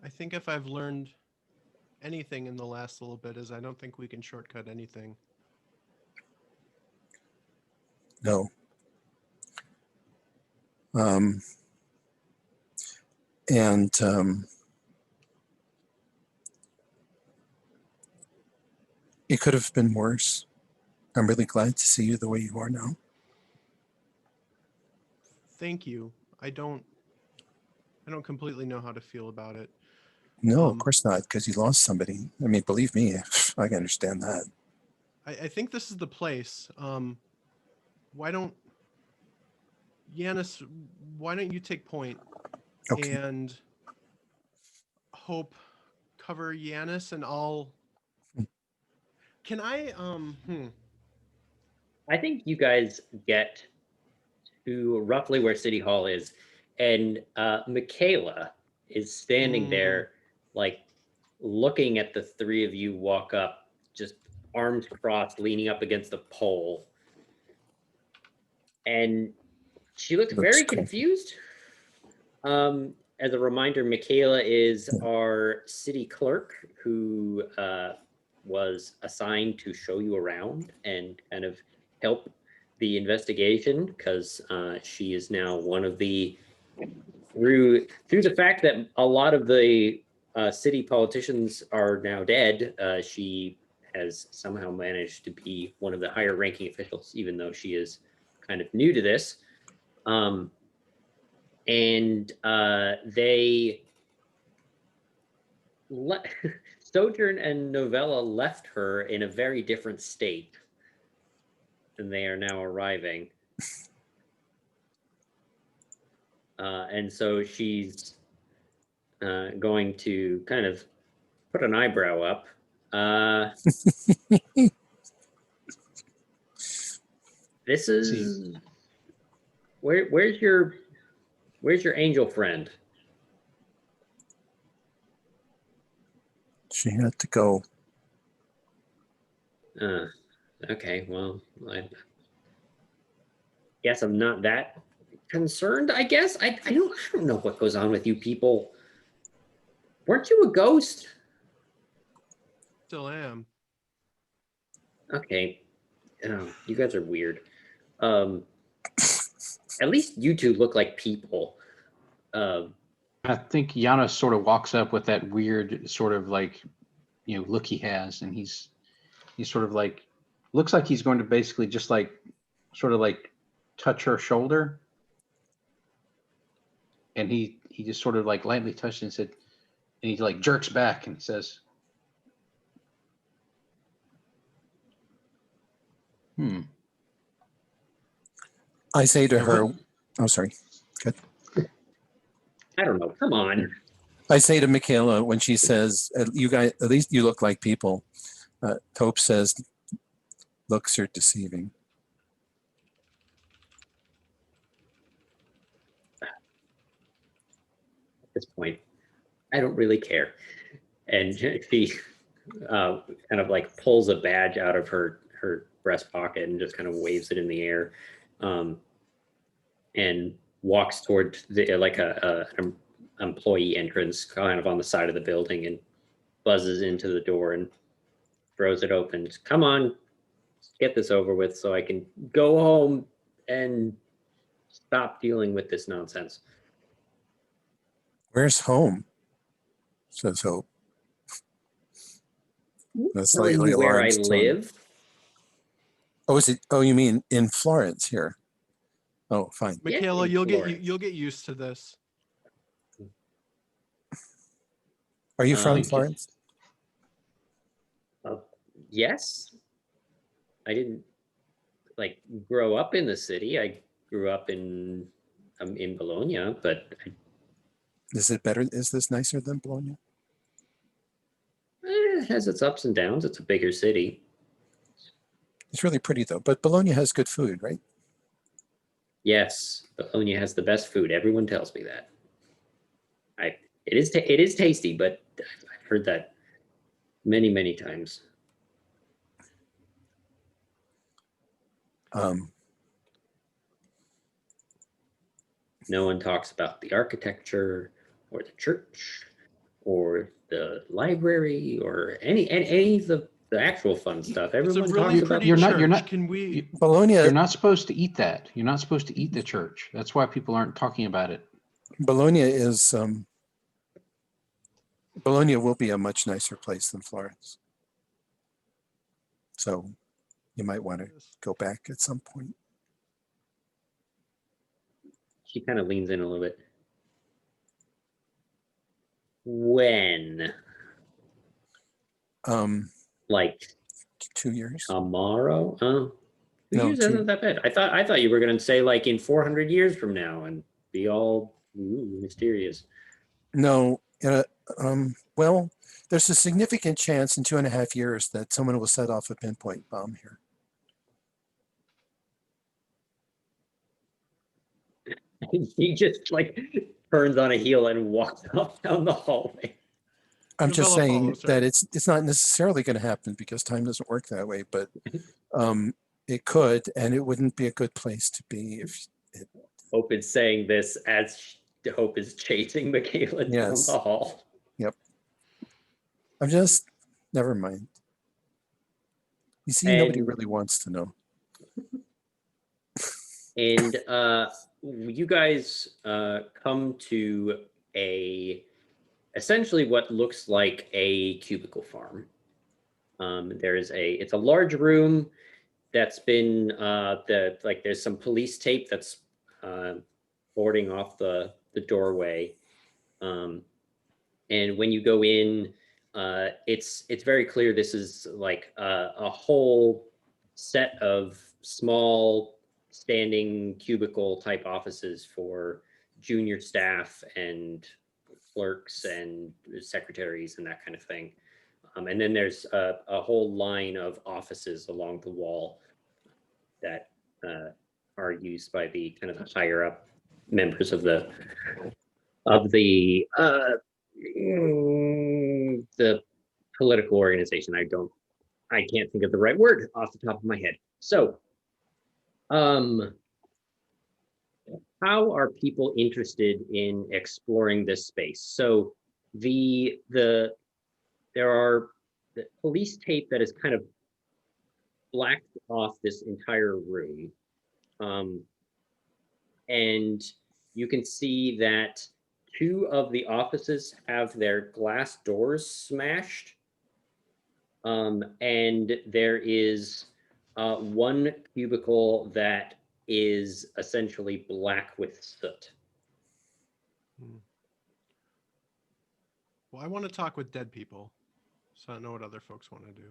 I think if I've learned anything in the last little bit is I don't think we can shortcut anything. No. It could have been worse. I'm really glad to see you the way you are now. Thank you. I don't completely know how to feel about it. No, of course not, because you lost somebody. I mean, believe me, I can understand that. I think this is the place. Why don't Yanis? Why don't you take point Okay. and Hope cover Yanis, and I'll. Can I? I think you guys get to roughly where City Hall is, and Michaela is standing there, like looking at the three of you walk up, just arms crossed, leaning up against a pole, and she looks Looks very cool. confused. As a reminder, Michaela is our city clerk who was assigned to show you around and kind of help the investigation, because she is now one of the, through the fact that a lot of the city politicians are now dead, she has somehow managed to be one of the higher ranking officials, even though she is kind of new to this. Sojourn and Novella left her in a very different state than they are now arriving. And so she's going to kind of put an eyebrow up. This is where's your angel friend? She had to go. Okay, well, I guess I'm not that concerned. I guess I don't know what goes on with you people. Weren't you a ghost? Still am. Okay, you guys are weird. At least you two look like people. I think Giannis sort of walks up with that weird sort of like, look he has, and he's sort of like, looks like he's going to basically just like, sort of like touch her shoulder. And he just sort of like lightly touched it and said, and he like jerks back and says, I say to her, oh, sorry. Good. I don't know. Come on. I say to Michaela when she says, "You guys, at least you look like people." Tope says, "Looks are deceiving." At this point, I don't really care. And she kind of like pulls a badge out of her breast pocket and just kind of waves it in the air, and walks toward the like an employee entrance, kind of on the side of the building, and buzzes into the door and throws it open. Come on, get this over with so I can go home and stop dealing with this nonsense. Where's home? Says Hope. That's Telling slightly you where I alarmed tone. live. Oh, is it? Oh, you mean in Florence here? Oh, fine. Yeah, Michaela, in you'll Florence. you'll get used to this. Are you from Just- Florence? Yes. I didn't like grow up in the city. I grew up in Bologna, but Is it better? Is this nicer than Bologna? it has its ups and downs. It's a bigger city. It's really pretty though. But Bologna has good food, right? Yes, Bologna has the best food. Everyone tells me that. It is tasty, but I've heard that many times. No one talks about the architecture or the church or the library or any of the actual fun stuff. It's a Everyone really talks about. pretty You're church. not- Can we? Bologna. You're not supposed to eat that. You're not supposed to eat the church. That's why people aren't talking about it. Bologna is. Bologna will be a much nicer place than Florence. So you might want to go back at some point. She kind of leans in a little bit. When? Like 2 years. tomorrow? Oh, 2 No, years two- isn't that bad. I thought you were gonna say like in 400 years from now and be all mysterious. No. Well, there's a significant chance in 2.5 years that someone will set off a pinpoint bomb here. He just like turns on a heel and walks off down the hallway. I'm just Novella saying follows her. that it's not necessarily going to happen because time doesn't work that way, but it could, and it wouldn't be a good place to be if it, Hope is saying this as Hope is chasing Michaela down Yes. the hall. I'm just, never mind. You see, nobody And- really wants to know. And you guys come to essentially what looks like a cubicle farm. It's a large room that's been there's some police tape that's boarding off the doorway. And when you go in, it's very clear this is like a whole set of small standing cubicle type offices for junior staff and clerks and secretaries and that kind of thing. And then there's a whole line of offices along the wall that are used by the kind of the higher up members of the political organization. I can't think of the right word off the top of my head. So, how are people interested in exploring this space? So there are the police tape that is kind of blacked off this entire room. And you can see that 2 of the offices have their glass doors smashed. And there is 1 cubicle that is essentially black with soot. Well, I want to talk with dead people, so I don't know what other folks want to do.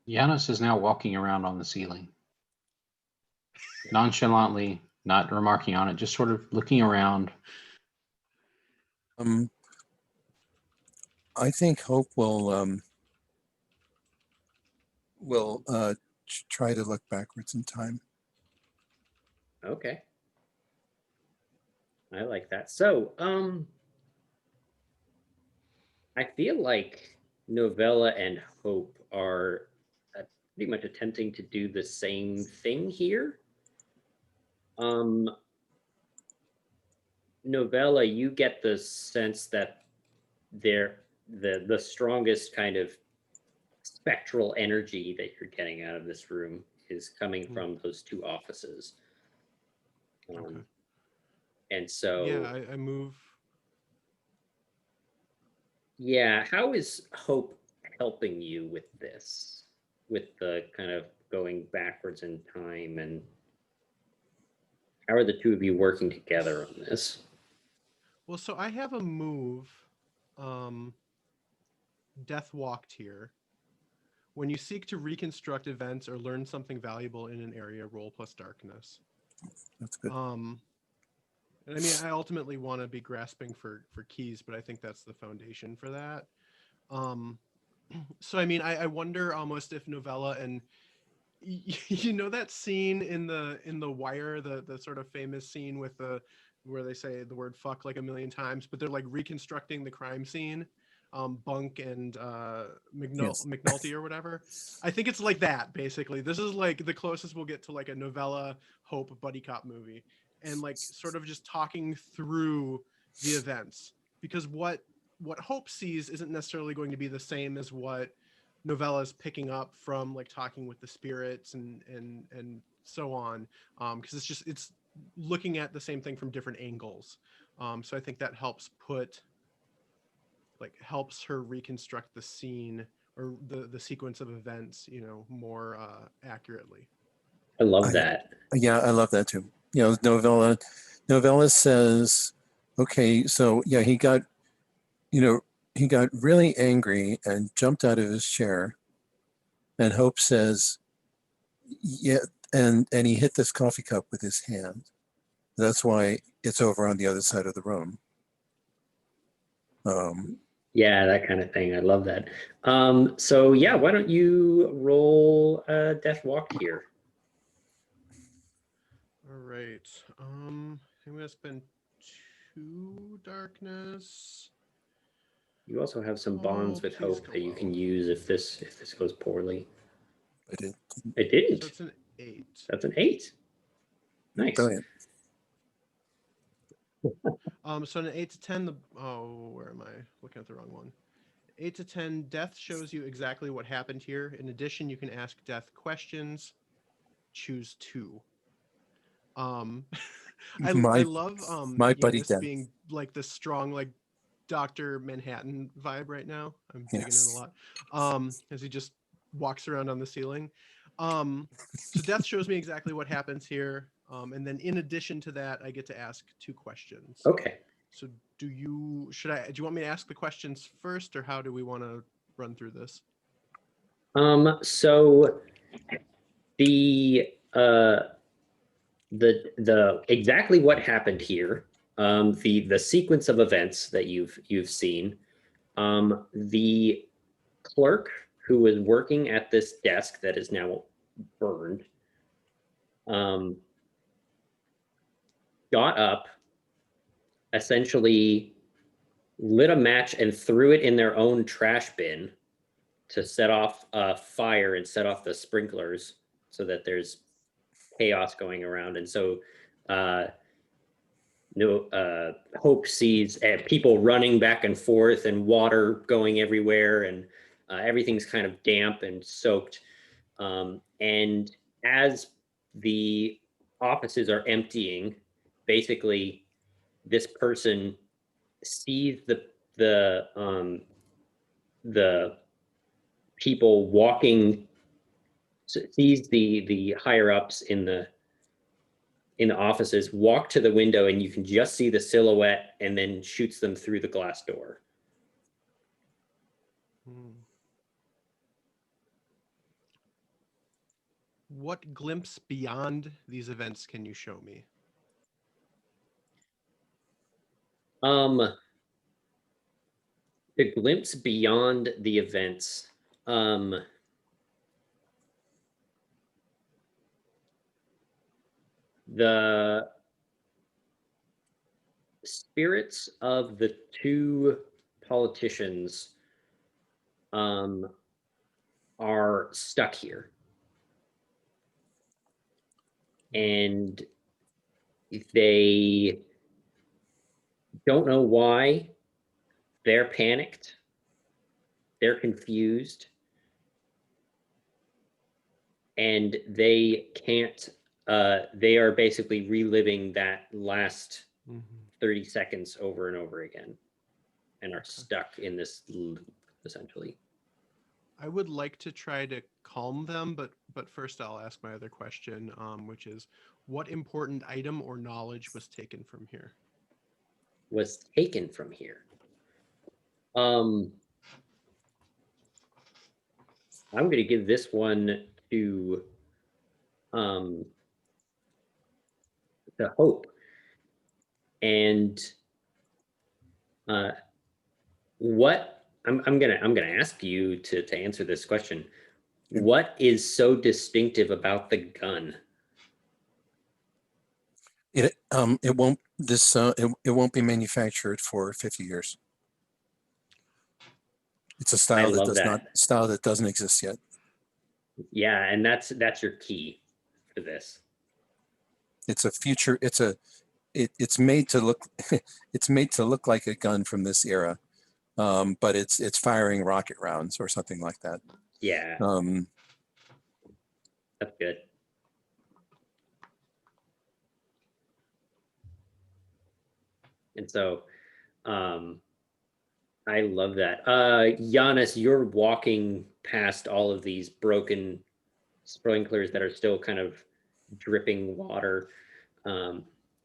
Giannis is now walking around on the ceiling. Nonchalantly, not remarking on it, just sort of looking around. I think Hope will try to look backwards in time. Okay. I like that. So, I feel like Novella and Hope are pretty much attempting to do the same thing here. Novella, you get the sense that the strongest kind of spectral energy that you're getting out of this room is coming from those two offices. Okay. And so, Yeah, I move. yeah, how is Hope helping you with this? With the kind of going backwards in time, and how are the two of you working together on this? Well, so I have a move, Death Walked here. When you seek to reconstruct events or learn something valuable in an area, roll plus darkness. That's good. And I mean, I ultimately want to be grasping for keys, but I think that's the foundation for that. So I mean, I wonder almost if Novella and you know that scene in the Wire, the sort of famous scene with the where they say the word fuck like a million times, but they're like reconstructing the crime scene, Bunk and Yes. McNulty or whatever. I think it's like that basically. This is like the closest we'll get to like a Novella Hope buddy cop movie, and like sort of just talking through the events, because what Hope sees isn't necessarily going to be the same as what Novella's picking up from like talking with the spirits and so on, because it's looking at the same thing from different angles. So I think that helps helps her reconstruct the scene or the sequence of events, you know, more accurately. I love that. Yeah, I love that too. You know, Novella says, okay, so yeah, he got really angry and jumped out of his chair. And Hope says, yeah, and he hit this coffee cup with his hand. That's why it's over on the other side of the room. Yeah, that kind of thing. I love that. So yeah, why don't you roll Death Walk here? All right. I'm gonna spend 2 darkness. You also have some bonds with Please Hope go that you can well. use if this goes poorly. But it It didn't. So it's an 8. That's an 8. Nice. brilliant. So an 8 to 10, where am I? Looking at the wrong one. 8 to 10, Death shows you exactly what happened here. In addition, you can ask Death questions. Choose 2. I love my buddy Yanis Death. being like the strong like Dr. Manhattan vibe right now. I'm digging Yes. it a lot. As he just walks around on the ceiling. So Death shows me exactly what happens here. And then in addition to that, I get to ask 2 questions. Okay. So do you want me to ask the questions first, or how do we want to run through this? So the exactly what happened here, the sequence of events that you've seen, the clerk who was working at this desk that is now burned, got up, essentially lit a match and threw it in their own trash bin to set off a fire and set off the sprinklers so that there's chaos going around. And so Hope sees people running back and forth and water going everywhere, and everything's kind of damp and soaked. And as the offices are emptying, basically this person sees the people walking, sees the higher ups in the offices walk to the window, and you can just see the silhouette, and then shoots them through the glass door. What glimpse beyond these events can you show me? The glimpse beyond the events. The spirits of the 2 politicians are stuck here. And they don't know why. They're panicked. They're confused. And they can't, they are basically reliving that last 30 seconds over and over again and are stuck in this loop, essentially. I would like to try to calm them, but first I'll ask my other question, which is, what important item or knowledge was taken from here? Was taken from here. I'm going to give this one to Hope. And what I'm gonna ask you to answer this question. What is so distinctive about the gun? It won't be manufactured for 50 years. It's a style that doesn't exist yet. Yeah, and that's your key for this. It's a future. It's made to look it's made to look like a gun from this era, but it's firing rocket rounds or something like that. Yeah, that's good. And so I love that. Giannis, you're walking past all of these broken sprinklers that are still kind of dripping water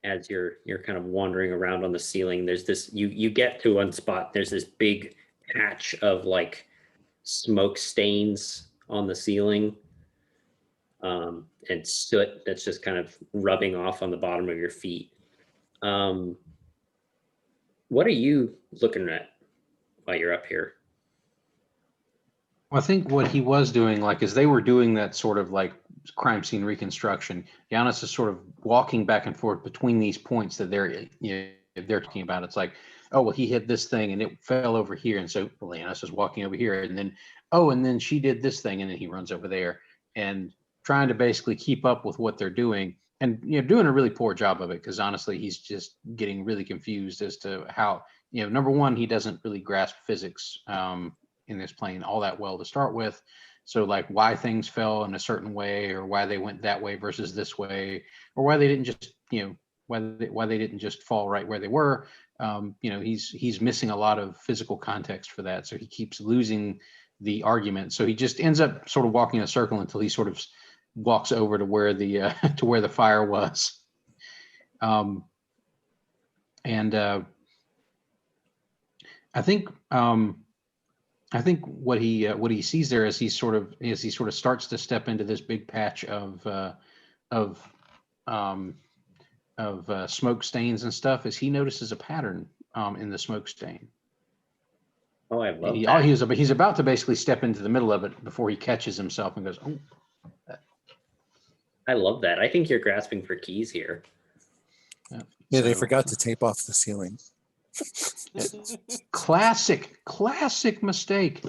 as you're kind of wandering around on the ceiling. There's this, you get to one spot, there's this big patch of like smoke stains on the ceiling and soot that's just kind of rubbing off on the bottom of your feet. What are you looking at while you're up here? Well, I think what he was doing, like, as they were doing that sort of like crime scene reconstruction, Giannis is sort of walking back and forth between these points that they're talking about. It's like, oh, well, he hit this thing and it fell over here, and so well, Giannis is walking over here, and then and then she did this thing, and then he runs over there, and trying to basically keep up with what they're doing, and doing a really poor job of it, because honestly, he's just getting really confused as to how, number one, he doesn't really grasp physics in this plane all that well to start with. So like why things fell in a certain way, or why they went that way versus this way, or why they didn't just, why they didn't just fall right where they were. He's missing a lot of physical context for that. So he keeps losing the argument. So he just ends up sort of walking in a circle until he sort of walks over to where the to where the fire was. I think what he sees there as he sort of starts to step into this big patch of smoke stains and stuff, is he notices a pattern in the smoke stain. Oh, I love that. He's about to basically step into the middle of it before he catches himself and goes, oh. I love that. I think you're grasping for keys here. Yeah, they forgot to tape off the ceiling. Classic mistake.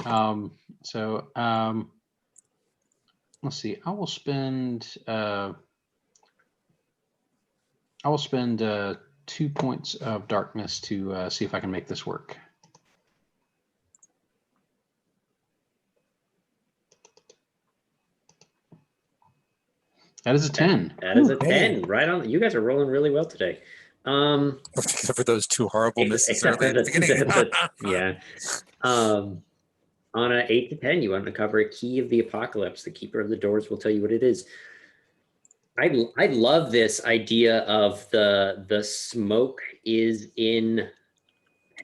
Let's see. I will spend 2 points of darkness to see if I can make this work. That is a 10. That is a 10. Right on. You guys are rolling really well today. Except for those two horrible misses Except right for at the beginning. yeah. On an 8 to 10, you uncover a key of the apocalypse. The keeper of the doors will tell you what it is. I love this idea of the smoke is in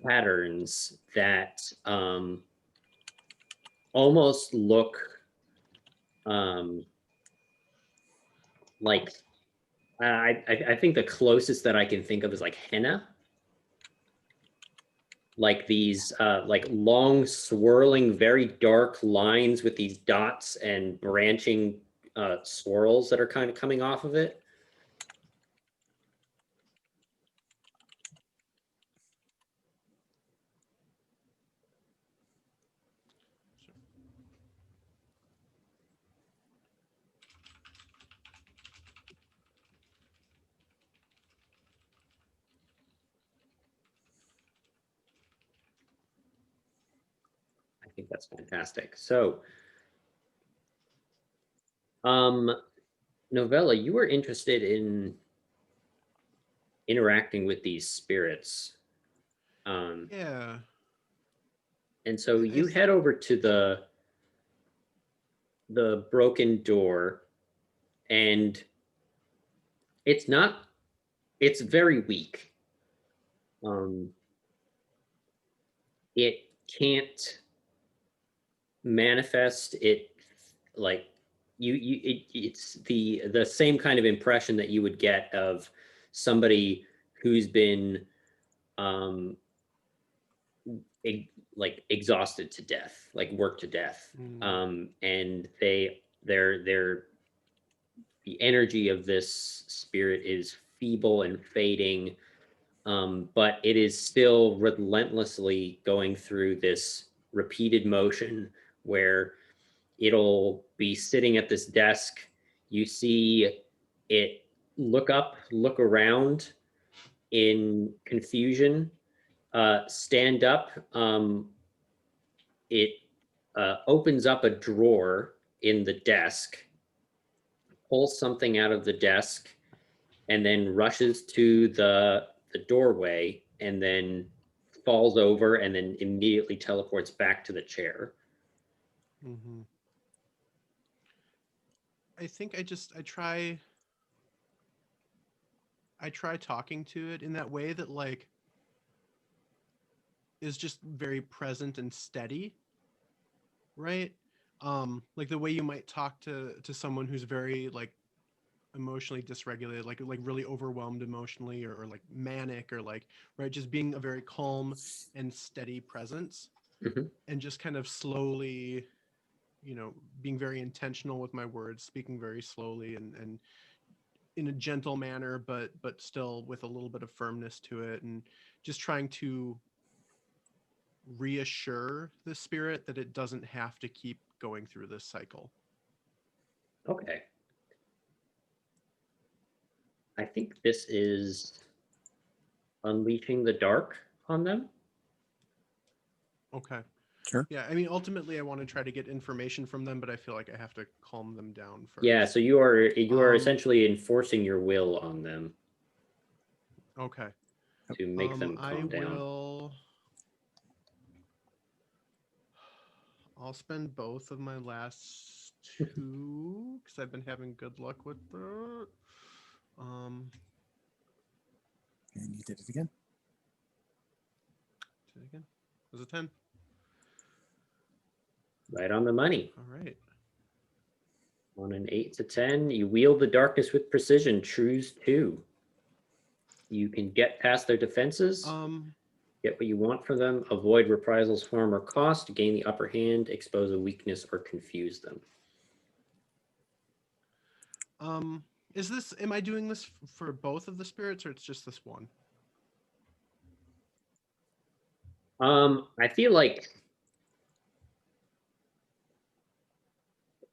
patterns that almost look like I think the closest that I can think of is like henna. Like these like long swirling, very dark lines with these dots and branching swirls that are kind of coming off of it. that's fantastic. So, Novella, you were interested in interacting with these spirits. Yeah. And so I you head over to the broken door, and it's not, it's very weak. It can't manifest it like it's the same kind of impression that you would get of somebody who's been um like exhausted to death, like worked to death. And they're the energy of this spirit is feeble and fading, but it is still relentlessly going through this repeated motion where it'll be sitting at this desk. You see it look up, look around in confusion, stand up. It opens up a drawer in the desk, pulls something out of the desk, and then rushes to the doorway, and then falls over, and then immediately teleports back to the chair. Mm-hmm. I think I try talking to it in that way that like is just very present and steady, right? Like the way you might talk to someone who's very like emotionally dysregulated, like really overwhelmed emotionally, or like manic, or like, right, just being a very calm and steady presence. Mhm. And just kind of slowly, being very intentional with my words, speaking very slowly and in a gentle manner, but still with a little bit of firmness to it, and just trying to reassure the spirit that it doesn't have to keep going through this cycle. Okay. I think this is unleashing the dark on them. Okay. Sure. Yeah, I mean, ultimately, I want to try to get information from them, but I feel like I have to calm them down first. Yeah, so you are essentially enforcing your will on them Okay. to make them I calm down. will. I'll spend both of my last two because I've been having good luck with that. And you did it again. Say it again. It was a 10. Right on the money. All right. On an 8 to 10, you wield the darkness with precision. Choose 2. You can get past their defenses, get what you want from them, avoid reprisals, harm, or cost, gain the upper hand, expose a weakness, or confuse them. Am I doing this for both of the spirits, or it's just this one? I feel like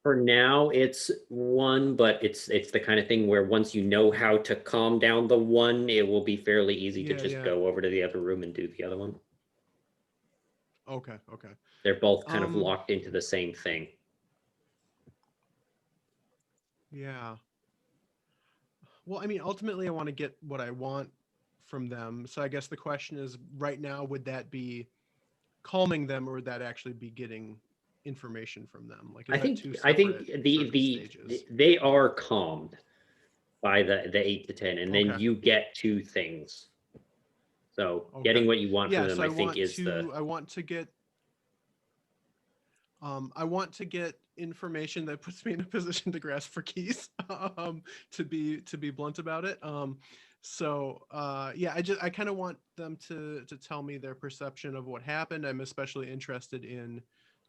for now it's one, but it's the kind of thing where once you know how to calm down the one, it will be fairly easy to just go over to the other room and do the other one. Okay. They're both kind of locked into the same thing. Yeah. Well, I mean, ultimately, I want to get what I want from them. So I guess the question is, right now, would that be calming them, or would that actually be getting information from them? Like, I think they are calmed by the 8 to 10, and then you get 2 things. So getting what you want from them, so I think, is I want to get information that puts me in a position to grasp for keys. To be blunt about it. I kind of want them to tell me their perception of what happened. I'm especially interested in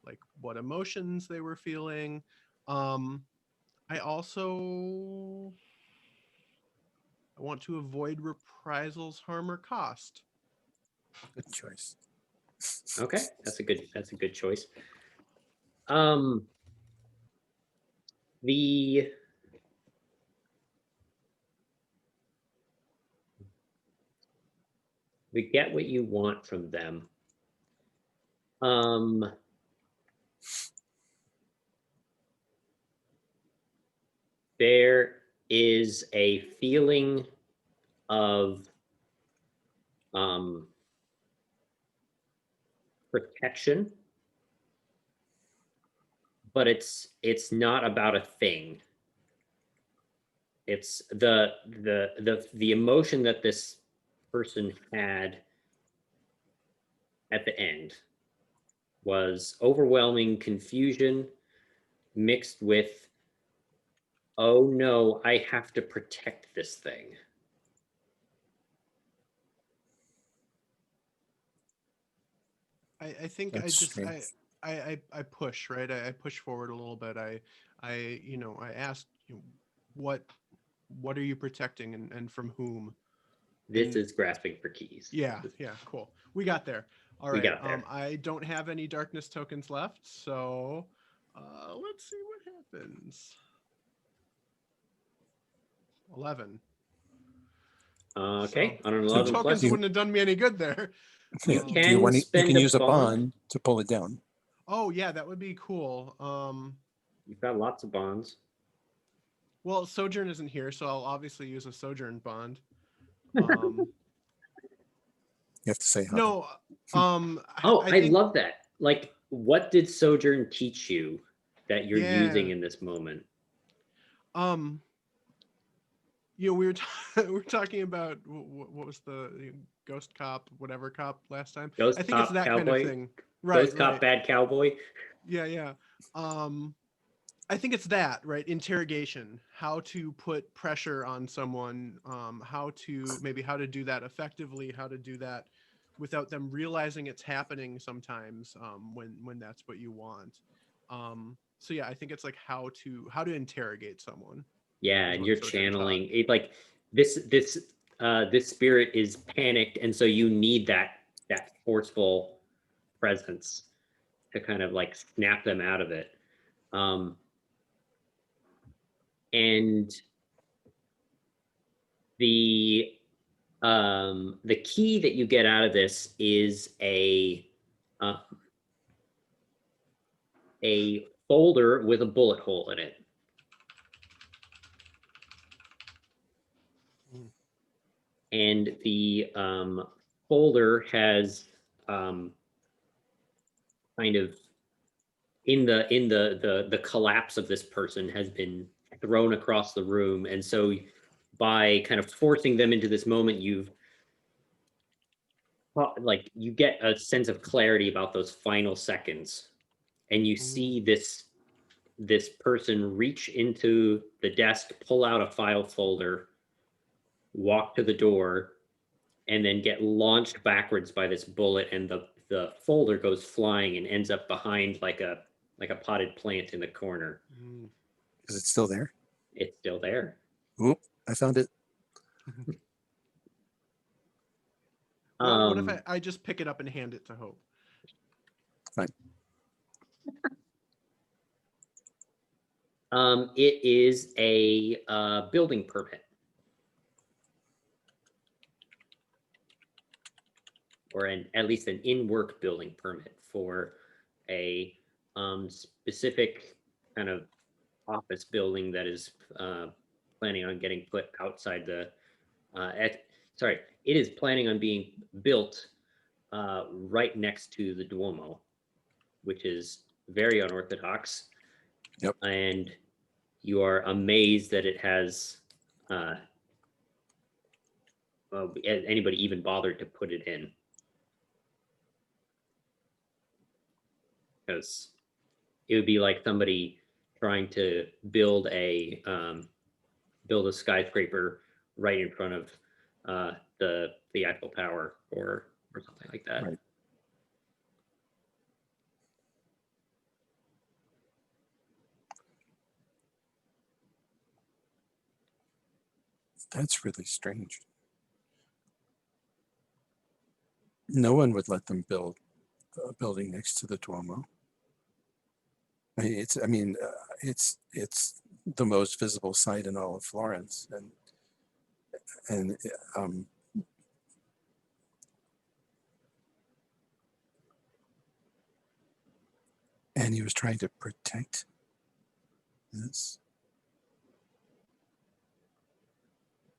like what emotions they were feeling. I want to avoid reprisals, harm, or cost. Good choice. okay. That's a good choice. The get what you want from them. There is a feeling of protection, but it's not about a thing. It's the emotion that this person had at the end was overwhelming confusion mixed with, oh no, I have to protect this thing. I think That's I just strange. I push, right. I push forward a little bit. I you know, I asked, you know, what are you protecting, and from whom? This And is grasping for keys. yeah, cool. We got there. All We right. got there. I don't have any darkness tokens left, so let's see what happens. 11. Okay, So, on an two 11 tokens plus, You- wouldn't have done me any good there. You Um, can do you want to, you spend can a use a bond. bond to pull it down. Oh yeah, that would be cool. You've got lots of bonds. Well, Sojourn isn't here, so I'll obviously use a Sojourn bond. Um, You have to say how. no, Oh, I think, love that. Like, what did Sojourn teach you that you're using Yeah. in this moment? You know, we were talking about what was the ghost cop, whatever cop last time. Ghost I think it's cop, that kind of cowboy? thing. Right, Ghost cop, right. bad cowboy? Yeah. I think it's that, right? Interrogation, how to put pressure on someone, how to do that effectively, how to do that without them realizing it's happening sometimes, when that's what you want. So yeah, I think it's like how to interrogate someone. Yeah, Is and what you're Sojourn taught. channeling it. Like this spirit is panicked, and so you need that forceful presence to kind of like snap them out of it. And the key that you get out of this is a folder with a bullet hole in it. Mm. And the folder has kind of in the collapse of this person has been thrown across the room, and so by kind of forcing them into this moment, you get a sense of clarity about those final seconds, and you see this person reach into the desk, pull out a file folder, walk to the door, and then get launched backwards by this bullet, and the folder goes flying and ends up behind like a potted plant in the corner. Mm. Is it still there? It's still there. Oop, I found it. What if I just pick it up and hand it to Hope? Fine. It is a building permit, or at least an in-work building permit for a specific kind of office building that is planning on getting put outside the. It is planning on being built right next to the Duomo, which is very unorthodox. Yep. And you are amazed that it has anybody even bothered to put it in. Because it would be like somebody trying to build a skyscraper right in front of the Eiffel Tower or something like that. Right. That's really strange. No one would let them build a building next to the Duomo. It's the most visible site in all of Florence, and and he was trying to protect this.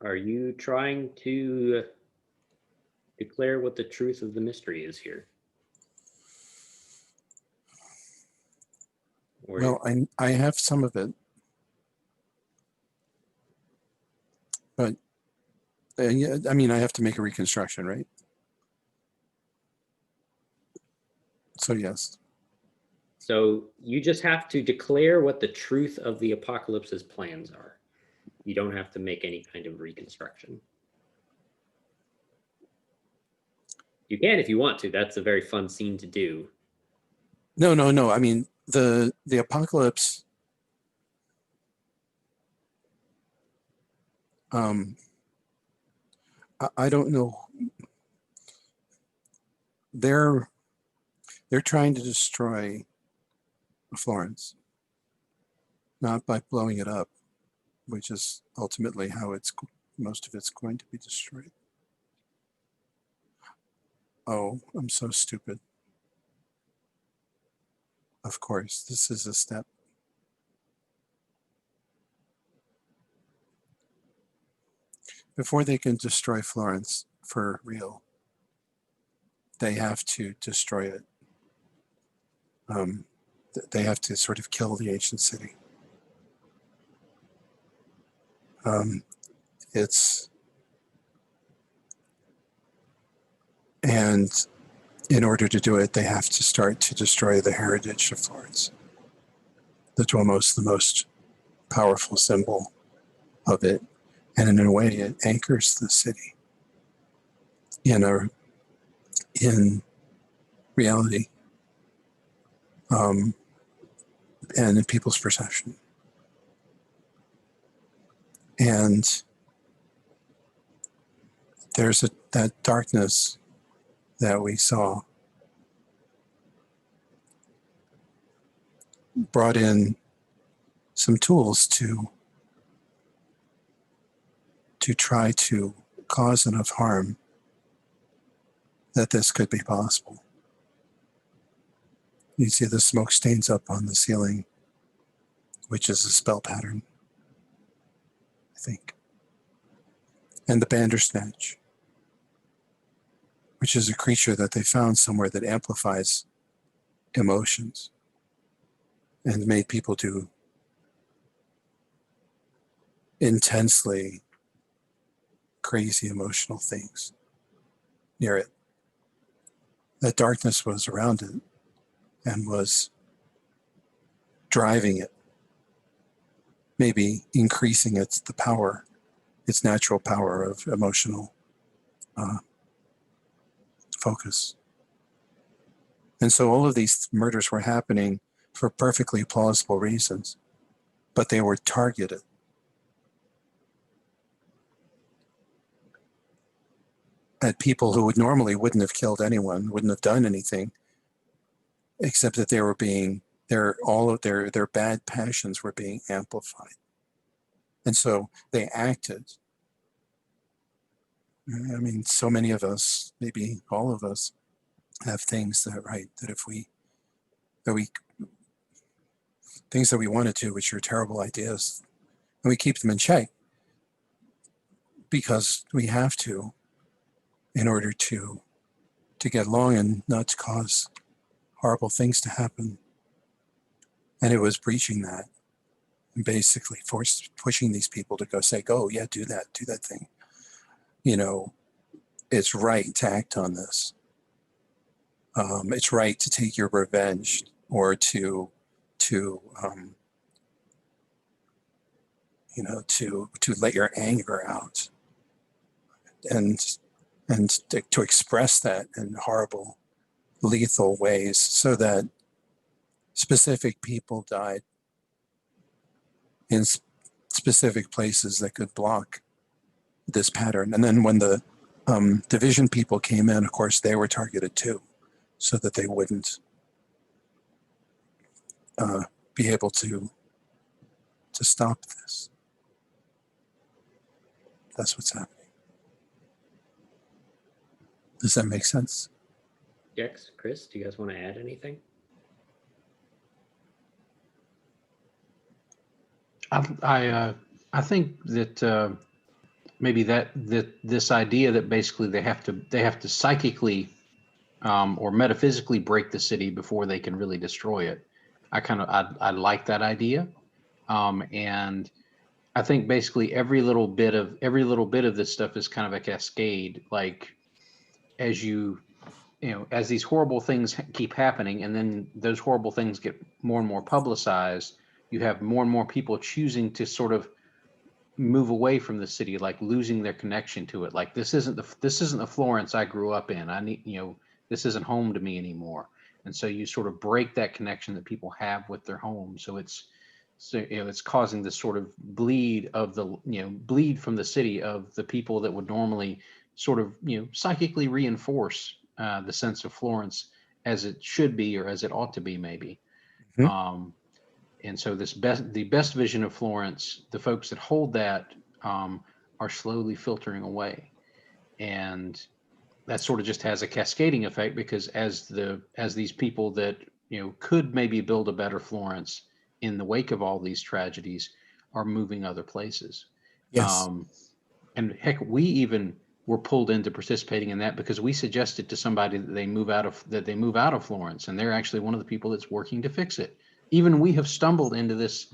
Are you trying to declare what the truth of the mystery is here? Or Well, I have some of it, but yeah, I mean, I have to make a reconstruction, right? So yes. so you just have to declare what the truth of the apocalypse's plans are. You don't have to make any kind of reconstruction. You can if you want to. That's a very fun scene to do. No, no, no. I mean, the apocalypse. I don't know. They're trying to destroy Florence, not by blowing it up, which is ultimately how most of it's going to be destroyed. Oh, I'm so stupid. Of course, this is a step. Before they can destroy Florence for real, they have to destroy it. They have to sort of kill the ancient city. And in order to do it, they have to start to destroy the heritage of Florence, the most powerful symbol of it. And in a way, it anchors the city in reality, and in people's perception. And there's that darkness that we saw brought in some tools to try to cause enough harm that this could be possible. You see the smoke stains up on the ceiling, which is a spell pattern, I think. And the Bandersnatch, which is a creature that they found somewhere that amplifies emotions and made people do intensely crazy emotional things near it. That darkness was around it and was driving it, maybe increasing the power, its natural power of emotional focus. And so all of these murders were happening for perfectly plausible reasons, but they were targeted. At people who wouldn't have killed anyone, wouldn't have done anything, except that they were all of their bad passions were being amplified. And so they acted. I mean, so many of us, maybe all of us, have things that things that we want to do, which are terrible ideas, and we keep them in check because we have to, in order to get along and not to cause horrible things to happen. And it was breaching that and basically pushing these people to go, yeah, do that thing. You know, it's right to act on this. It's right to take your revenge or to let your anger out and to express that in horrible, lethal ways so that specific people died in specific places that could block this pattern. And then when the division people came in, of course, they were targeted too, so that they wouldn't be able to stop this. That's what's happening. Does that make sense? Dex, Chris, do you guys want to add anything? I think that maybe that this idea that basically they have to psychically or metaphysically break the city before they can really destroy it. I like that idea, and I think basically every little bit of this stuff is kind of a cascade. Like as as these horrible things keep happening, and then those horrible things get more and more publicized, you have more and more people choosing to sort of move away from the city, like losing their connection to it. Like this isn't the Florence I grew up in. I need, this isn't home to me anymore. And so you sort of break that connection that people have with their home. So it's causing this sort of bleed from the city of the people that would normally sort of psychically reinforce the sense of Florence as it should be, or as it ought to be, maybe. Mhm. And so the best vision of Florence, the folks that hold that are slowly filtering away, and that sort of just has a cascading effect, because as these people that could maybe build a better Florence in the wake of all these tragedies are moving other places. Yes. And heck, we even were pulled into participating in that because we suggested to somebody that they move out of Florence, and they're actually one of the people that's working to fix it. Even we have stumbled into this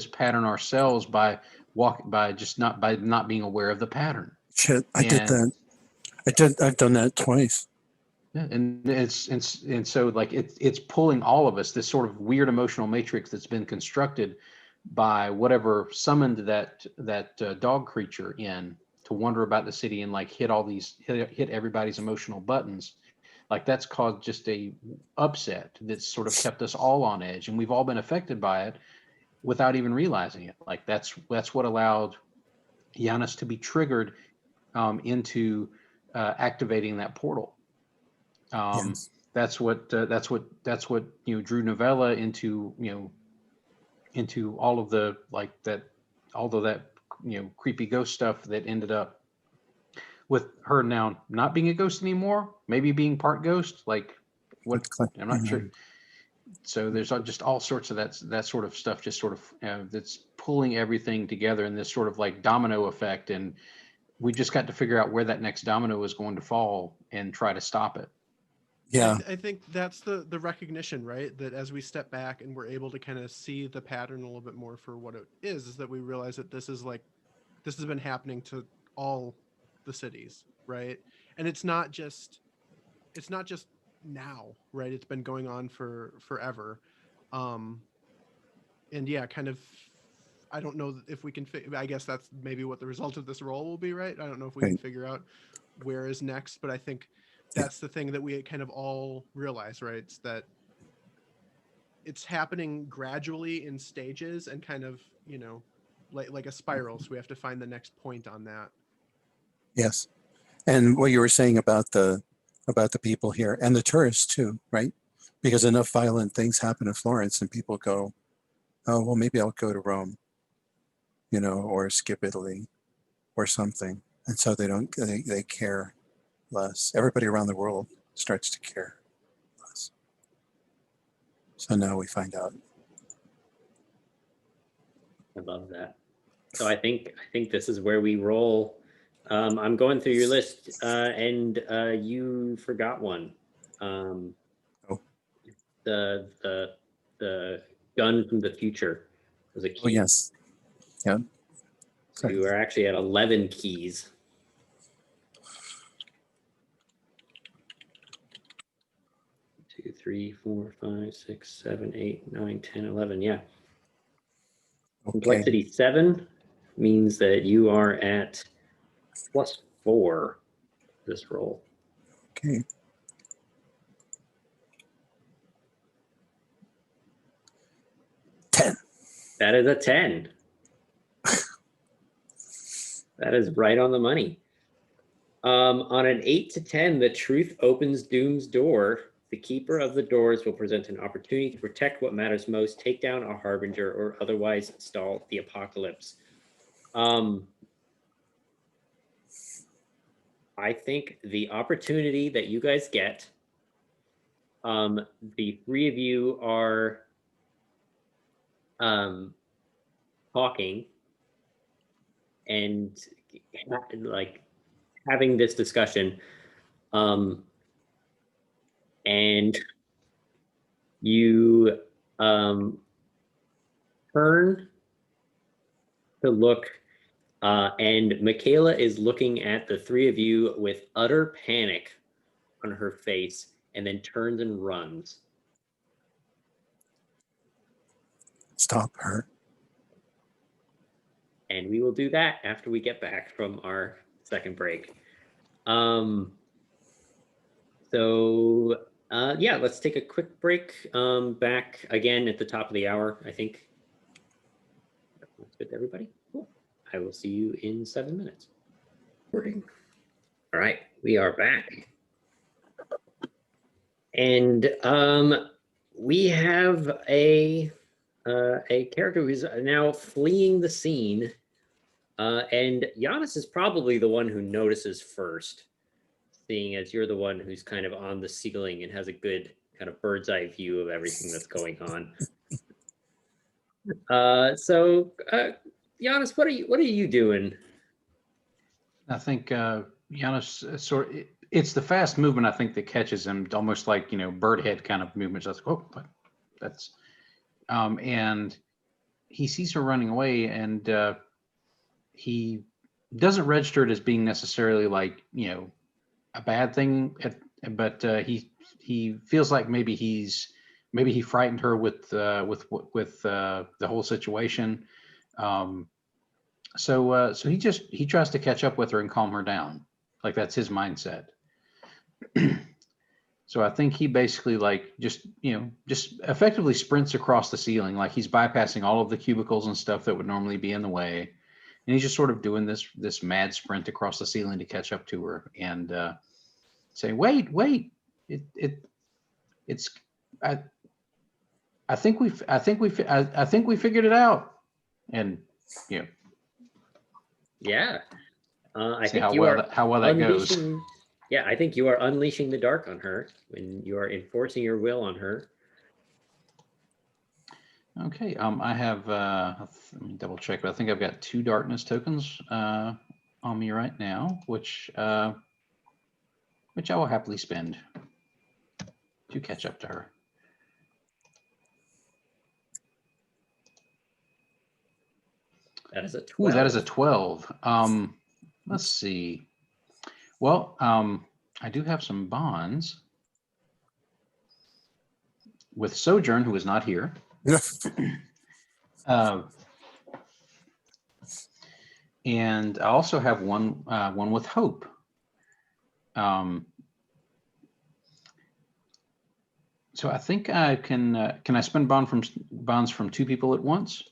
pattern ourselves by not being aware of the pattern. Shit, I did And that. I've done that twice. yeah, and so like it's pulling all of us, this sort of weird emotional matrix that's been constructed by whatever summoned that dog creature in to wonder about the city and like hit everybody's emotional buttons. Like that's caused just a upset that's sort of kept us all on edge, and we've all been affected by it without even realizing it. Like that's what allowed Giannis to be triggered into activating that portal. Yes. That's what drew Novella into all of the all of that creepy ghost stuff that ended up with her now not being a ghost anymore, maybe being part ghost. Like what, I'm not sure. So there's just all sorts of that sort of stuff, just sort of that's pulling everything together in this sort of like domino effect, and we just got to figure out where that next domino is going to fall and try to stop it. Yeah. I think that's the recognition, right? That as we step back and we're able to kind of see the pattern a little bit more for what it is that we realize that this has been happening to all the cities, right? And it's not just now, right? It's been going on for forever. And yeah, kind of, I don't know if we can I guess that's maybe what the result of this role will be, right? I don't know if we can Right. figure out where is next, but I think that's the thing that we kind of all realize, right? It's that it's happening gradually in stages and kind of, like a spiral. So we have to find the next point on that. Yes. And what you were saying about the people here and the tourists too, right? Because enough violent things happen in Florence and people go, oh, well, maybe I'll go to Rome, or skip Italy or something. And so they care less. Everybody around the world starts to care less. So now we find out. I love that. So I think this is where we roll. I'm going through your list, and you forgot one. Oh. The gun from the future was a key. Oh, yes. Yeah. So you are actually at 11 keys. Two, 3, 4, 5, 6, 7, 8, 9, 10, 11. Yeah. Okay. Complexity 7 means that you are at +4 this roll. Okay. That is a 10. That is right on the money. On an 8 to 10, the truth opens doom's door. The keeper of the doors will present an opportunity to protect what matters most, take down a harbinger, or otherwise stall the apocalypse. I think the opportunity that you guys get, the three of you are talking and like having this discussion. And you turn to look, and Michaela is looking at the three of you with utter panic on her face, and then turns and runs. Stop her. And we will do that after we get back from our second break. Yeah, let's take a quick break. Back again at the top of the hour, I think. That's good, everybody. Cool. I will see you in 7 minutes. All right, we are back. And we have a character who's now fleeing the scene. And Giannis is probably the one who notices first, seeing as you're the one who's kind of on the ceiling and has a good kind of bird's eye view of everything that's going on. Giannis, what are you doing? I think Giannis it's the fast movement I think that catches him, almost like bird head kind of movements. That's but that's and he sees her running away, and he doesn't register it as being necessarily like a bad thing, but he feels like maybe he frightened her with the whole situation. So he tries to catch up with her and calm her down. Like that's his mindset. So I think he basically just effectively sprints across the ceiling, like he's bypassing all of the cubicles and stuff that would normally be in the way, and he's just sort of doing this mad sprint across the ceiling to catch up to her and say, "Wait, I think we figured it out," and Yeah. I see think how well that goes. Yeah, I think you are unleashing the dark on her when you are enforcing your will on her. Okay, I have, let me double check, but I think I've got 2 darkness tokens on me right now, which I will happily spend to catch up to her. That is a 12. Ooh, that is a 12. Let's see. Well, I do have some bonds with Sojourn, who is not here. And I also have one with Hope. So I think I can I spend bonds from 2 people at once?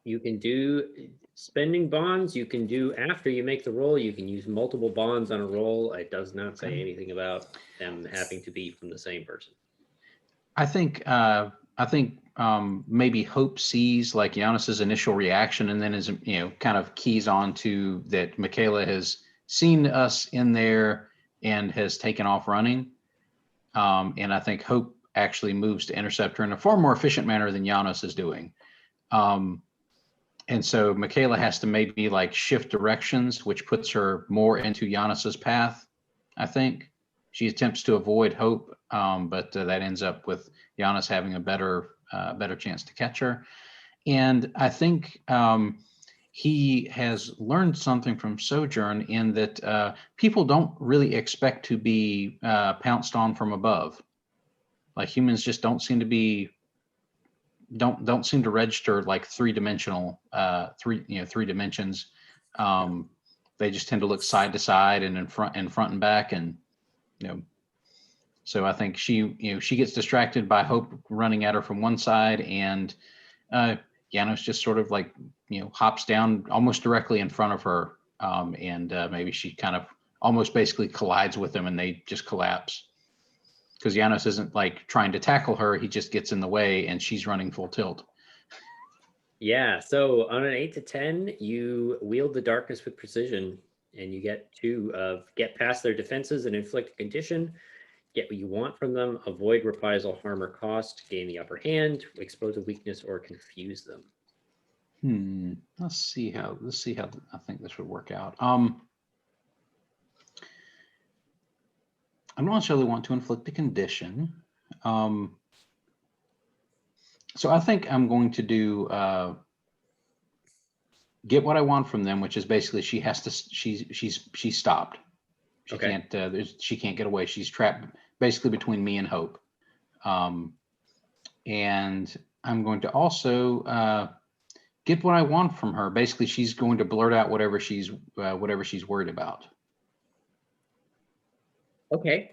You can do spending bonds. You can do after you make the roll. You can use multiple bonds on a roll. It does not say anything about them having to be from the same person. I think maybe Hope sees like Giannis's initial reaction, and then is kind of keys on to that Michaela has seen us in there and has taken off running. And I think Hope actually moves to intercept her in a far more efficient manner than Giannis is doing. And so Michaela has to maybe like shift directions, which puts her more into Giannis's path. I think she attempts to avoid Hope, but that ends up with Giannis having a better chance to catch her. And I think he has learned something from Sojourn in that people don't really expect to be pounced on from above. Like humans just don't seem to register like three dimensions. They just tend to look side to side and in front and back, and so I think she gets distracted by Hope running at her from one side, and Janos just sort of like hops down almost directly in front of her, and maybe she kind of almost basically collides with them, and they just collapse. Because Janos isn't like trying to tackle her, he just gets in the way, and she's running full tilt. Yeah, so on an 8 to 10, you wield the darkness with precision, and you get to get past their defenses and inflict a condition, get what you want from them, avoid reprisal, harm, or cost, gain the upper hand, expose a weakness, or confuse them. Let's see how I think this would work out. I don't necessarily want to inflict a condition. So I think I'm going to do get what I want from them, which is basically she's stopped. She Okay. can't she can't get away. She's trapped basically between me and Hope. And I'm going to also get what I want from her. Basically, she's going to blurt out whatever she's worried about. Okay.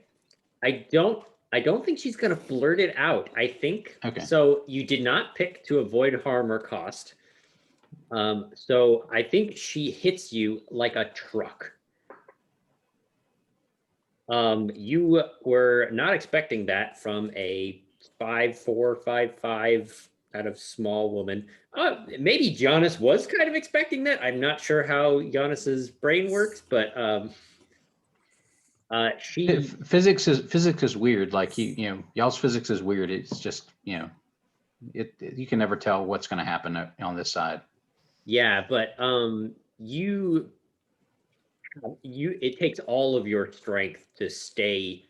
I don't think she's gonna blurt it out. I think Okay. so. You did not pick to avoid harm or cost. So I think she hits you like a truck. You were not expecting that from a 5'4", 5'5" kind of small woman. Maybe Giannis was kind of expecting that. I'm not sure how Giannis's brain works, but she Physics is weird. Like y'all's physics is weird. It's just you can never tell what's going to happen on this side. yeah, but it takes all of your strength to stay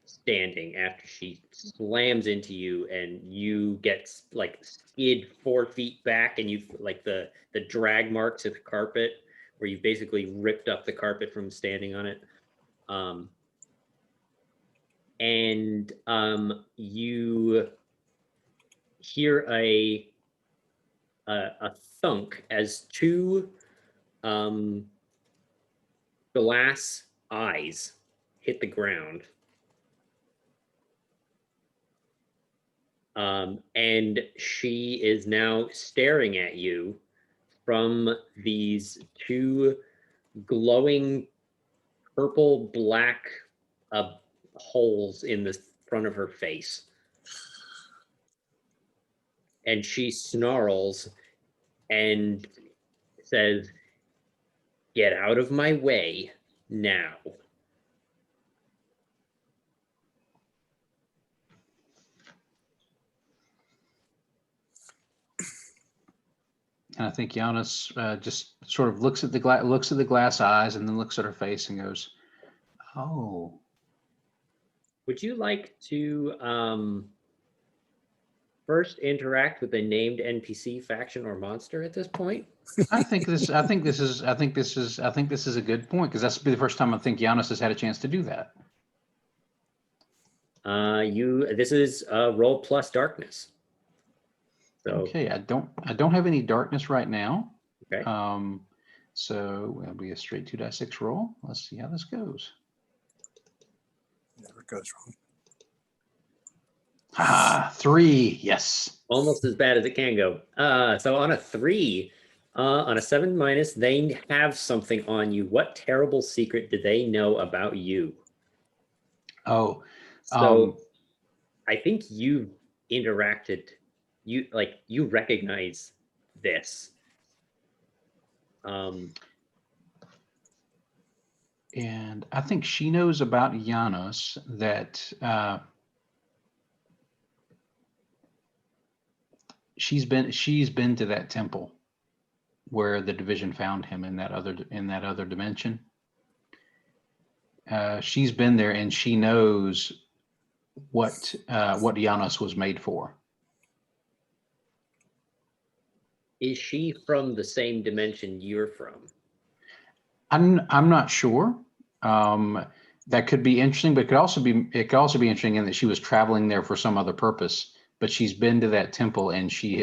standing after she slams into you, and you get like skid 4 feet back, and you like the drag marks of the carpet where you basically ripped up the carpet from standing on it. And you hear a thunk as two glass eyes hit the ground. And she is now staring at you from these two glowing purple black holes in the front of her face. And she snarls and says, "Get out of my way now." And I think Giannis just sort of looks at the glass eyes, and then looks at her face and goes, "Oh." Would you like to first interact with a named NPC, faction, or monster at this point? I think this is a good point, because that's the first time I think Giannis has had a chance to do that. This is roll plus darkness. So Okay, I don't have any darkness right now. okay. So it'll be a straight 2d6 roll. Let's see how this goes. Never goes wrong. 3. Yes. Almost as bad as it can go. So on a 3, on a 7 minus, they have something on you. What terrible secret do they know about you? Oh, So I think you interacted. You recognize this. and I think she knows about Giannis that she's been to that temple where the division found him in that other dimension. She's been there, and she knows what Giannis was made for. Is she from the same dimension you're from? I'm not sure. That could be interesting, but it could also be interesting in that she was traveling there for some other purpose. But she's been to that temple, and she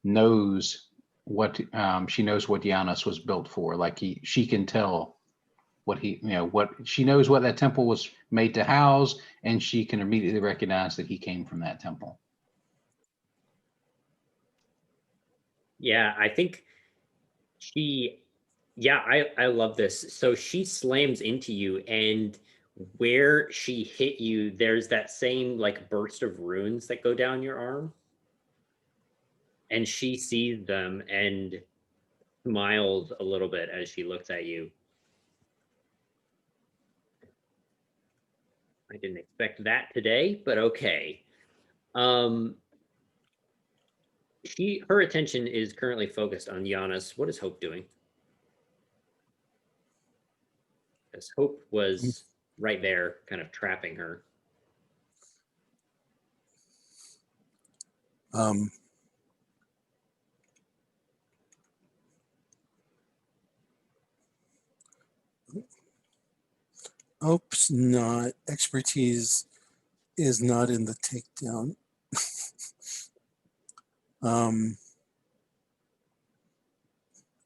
knows what Giannis was built for. Like she can tell what she knows what that temple was made to house, and she can immediately recognize that he came from that temple. Yeah, I think I love this. So she slams into you, and where she hit you, there's that same like burst of runes that go down your arm. And she sees them and smiles a little bit as she looks at you. I didn't expect that today, but okay. Her attention is currently focused on Giannis. What is Hope doing? Because Hope was right there, kind of trapping her. Hope's not, expertise is not in the takedown.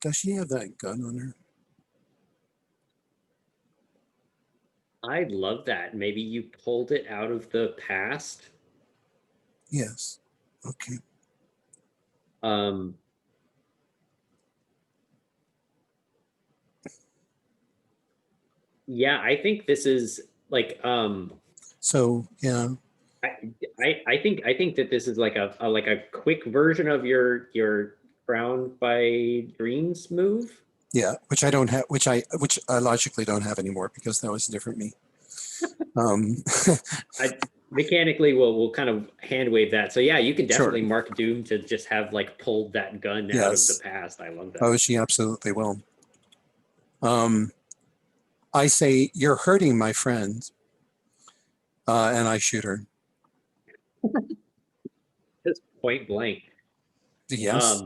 Does she have that gun on her? I love that. Maybe you pulled it out of the past. Yes. Okay. Yeah, I think this is like So yeah. I think that this is like a quick version of your Brown by Dreams move. Yeah, which I don't have, which I logically don't have anymore because that was a different me. I mechanically will kind of hand wave that. So yeah, you can Sure. definitely mark Doom to just have like pulled that gun out of the Yes. past. I love that. Oh, she absolutely will. I say, you're hurting my friend, and I shoot her. Just point blank. Yes.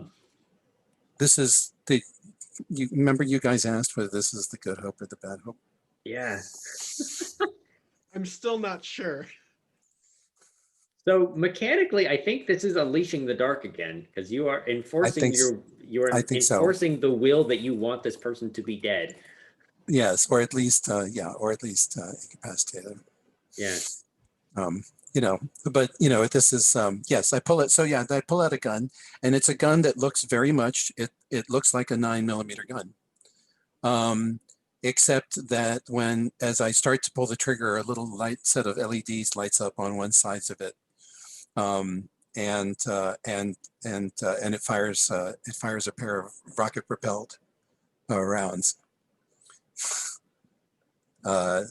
This is the, you remember you guys asked whether this is the good hope or the bad hope? Yeah. I'm still not sure. So mechanically, I think this is unleashing the dark again because you are enforcing I think so. enforcing the will that you want this person to be dead. Yes, or at least, incapacitated. Yeah. But this is, yes, I pull it. So yeah, I pull out a gun, and it's a gun that looks very much, it looks like a 9mm gun. Except that as I start to pull the trigger, a little light set of LEDs lights up on one side of it. And it fires a pair of rocket propelled rounds that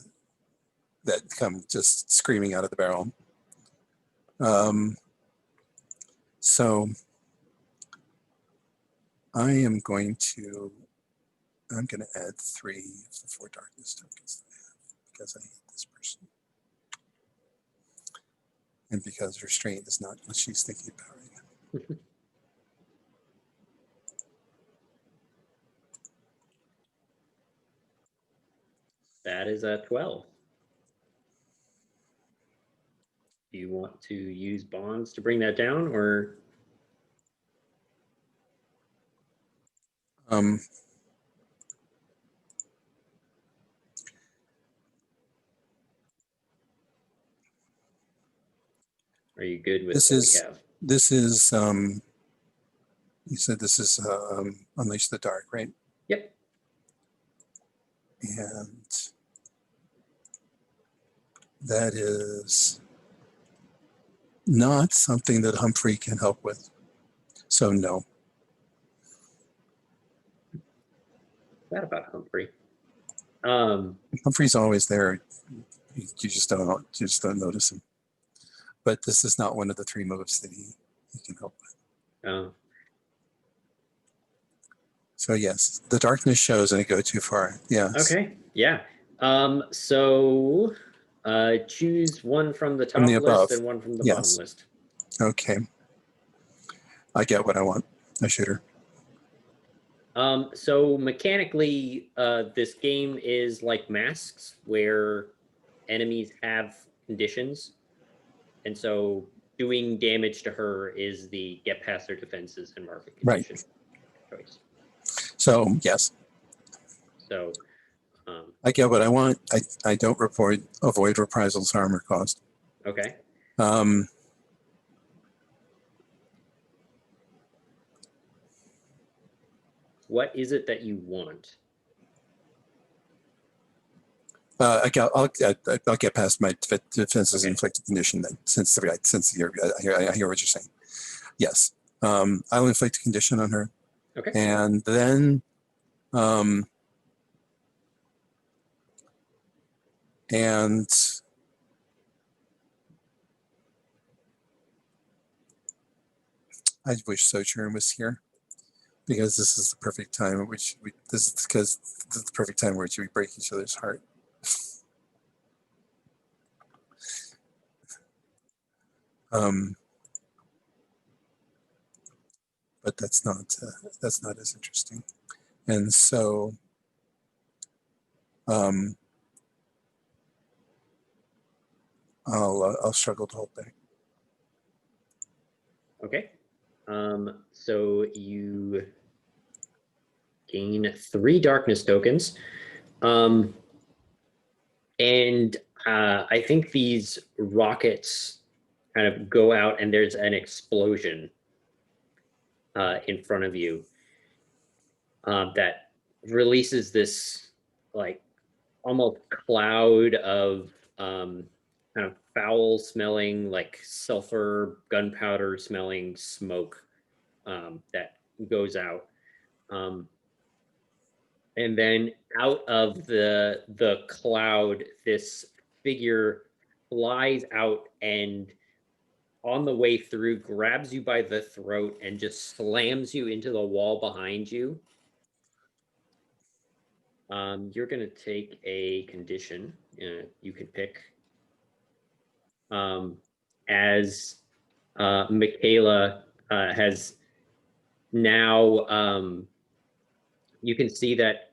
come just screaming out of the barrel. So I'm going to add 3 of the 4 darkness tokens that I have because I hate this person. And because restraint is not what she's thinking about right now. That is a 12. Do you want to use bonds to bring that down, or? Are you good with what we have? This is, you said this is Unleash the Dark, right? Yep. And that is not something that Humphrey can help with. So no. That about Humphrey. Humphrey's always there. You just don't notice him. But this is not one of the 3 moves that he can help with. Oh. So yes, the darkness shows and it go too far. Yes. Okay. Yeah. So choose one from the top From the above. list and one from the Yes. bottom list. Okay. I get what I want. I shoot her. So mechanically, this game is like Masks, where enemies have conditions, and so doing damage to her is the get past their defenses and mark a condition choice. So yes. So I get what I want. I don't avoid reprisals, harm, or cost. okay. What is it that you want? I'll get past my defenses inflicted condition then, since I hear what you're saying. Yes, I'll inflict a condition on her. Okay. And then I wish Sojourn was here because this is the perfect time at which this is because this is the perfect time where we break each other's heart. Um, but that's not as interesting. And so, I'll struggle to hold back. Okay. So you gain 3 darkness tokens. And I think these rockets kind of go out and there's an explosion in front of you that releases this like almost cloud of kind of foul smelling, like sulfur, gunpowder smelling smoke that goes out. And then out of the cloud, this figure flies out and on the way through grabs you by the throat and just slams you into the wall behind you. You're going to take a condition. You can pick. As Michaela has now, you can see that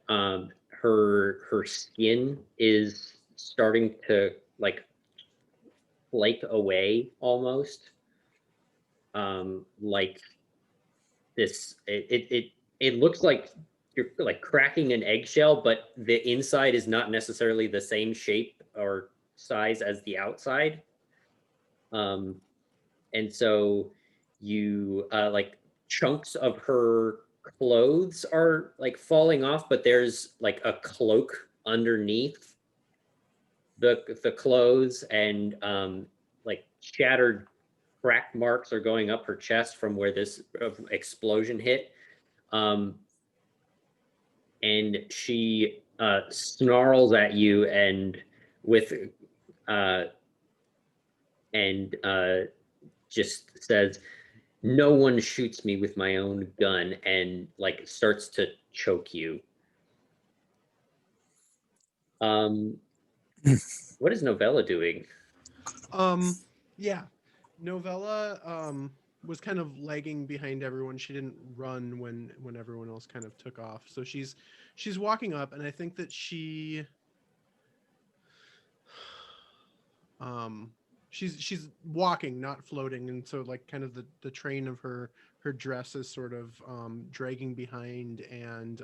her skin is starting to like flake away almost. Like this, it looks like you're like cracking an eggshell, but the inside is not necessarily the same shape or size as the outside. And so you like chunks of her clothes are like falling off, but there's like a cloak underneath the clothes, and like shattered crack marks are going up her chest from where this explosion hit. And she snarls at you and with just says, "No one shoots me with my own gun," and like starts to choke you. What is Novella doing? Yeah, Novella was kind of lagging behind everyone. She didn't run when everyone else kind of took off. So she's walking up, and I think that she's walking, not floating, and so like kind of the train of her dress is sort of dragging behind, and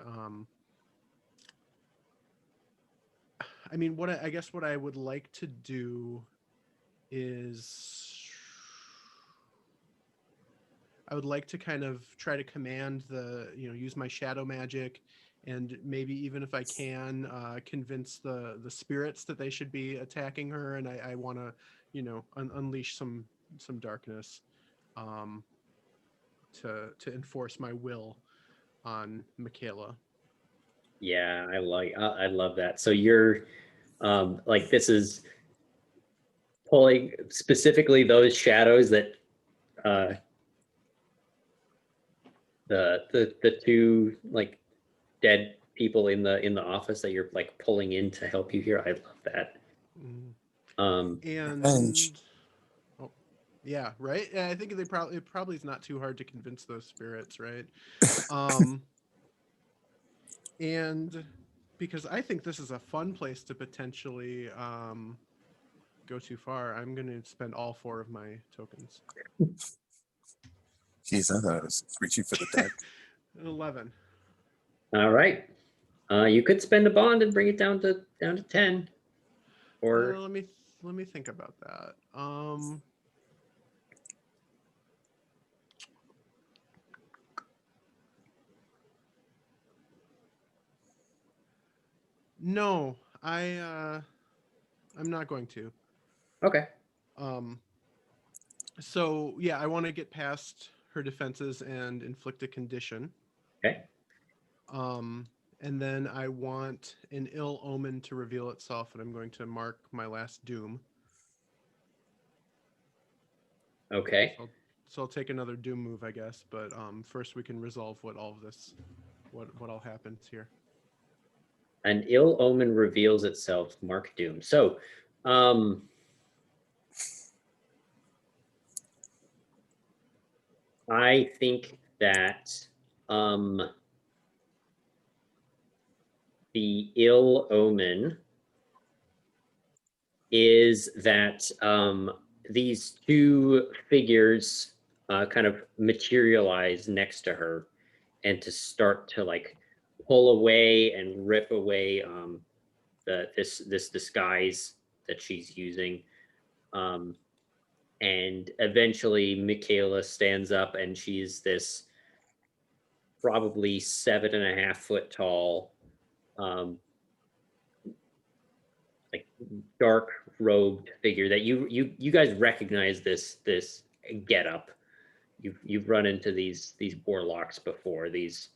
I mean, I guess what I would like to do is I would like to kind of try to command use my shadow magic, and maybe even if I can convince the spirits that they should be attacking her, and I want to unleash some darkness to enforce my will on Michaela. Yeah, I love that. So you're like, this is pulling specifically those shadows that the 2 like dead people in the office that you're like pulling in to help you here. I love that. And Revenge. oh, yeah, right. Yeah, I think it probably is not too hard to convince those spirits, right? And because I think this is a fun place to potentially go too far, I'm going to spend all 4 of my tokens. Jeez, I thought I was reaching for the deck. 11. All right. You could spend a bond and bring it down to 10. Or let me think about that. No, I'm not going to. okay. So yeah, I want to get past her defenses and inflict a condition. Okay. And then I want an ill omen to reveal itself, and I'm going to mark my last doom. Okay. I'll take another doom move, I guess. But first we can resolve what all of this, what all happens here. An ill omen reveals itself. Mark doom. So, I think that the ill omen is that these two figures kind of materialize next to her and to start to like pull away and rip away this disguise that she's using. And eventually Michaela stands up and she's this probably 7.5 foot tall, like dark robed figure that you guys recognize this get up. You've run into these warlocks before, these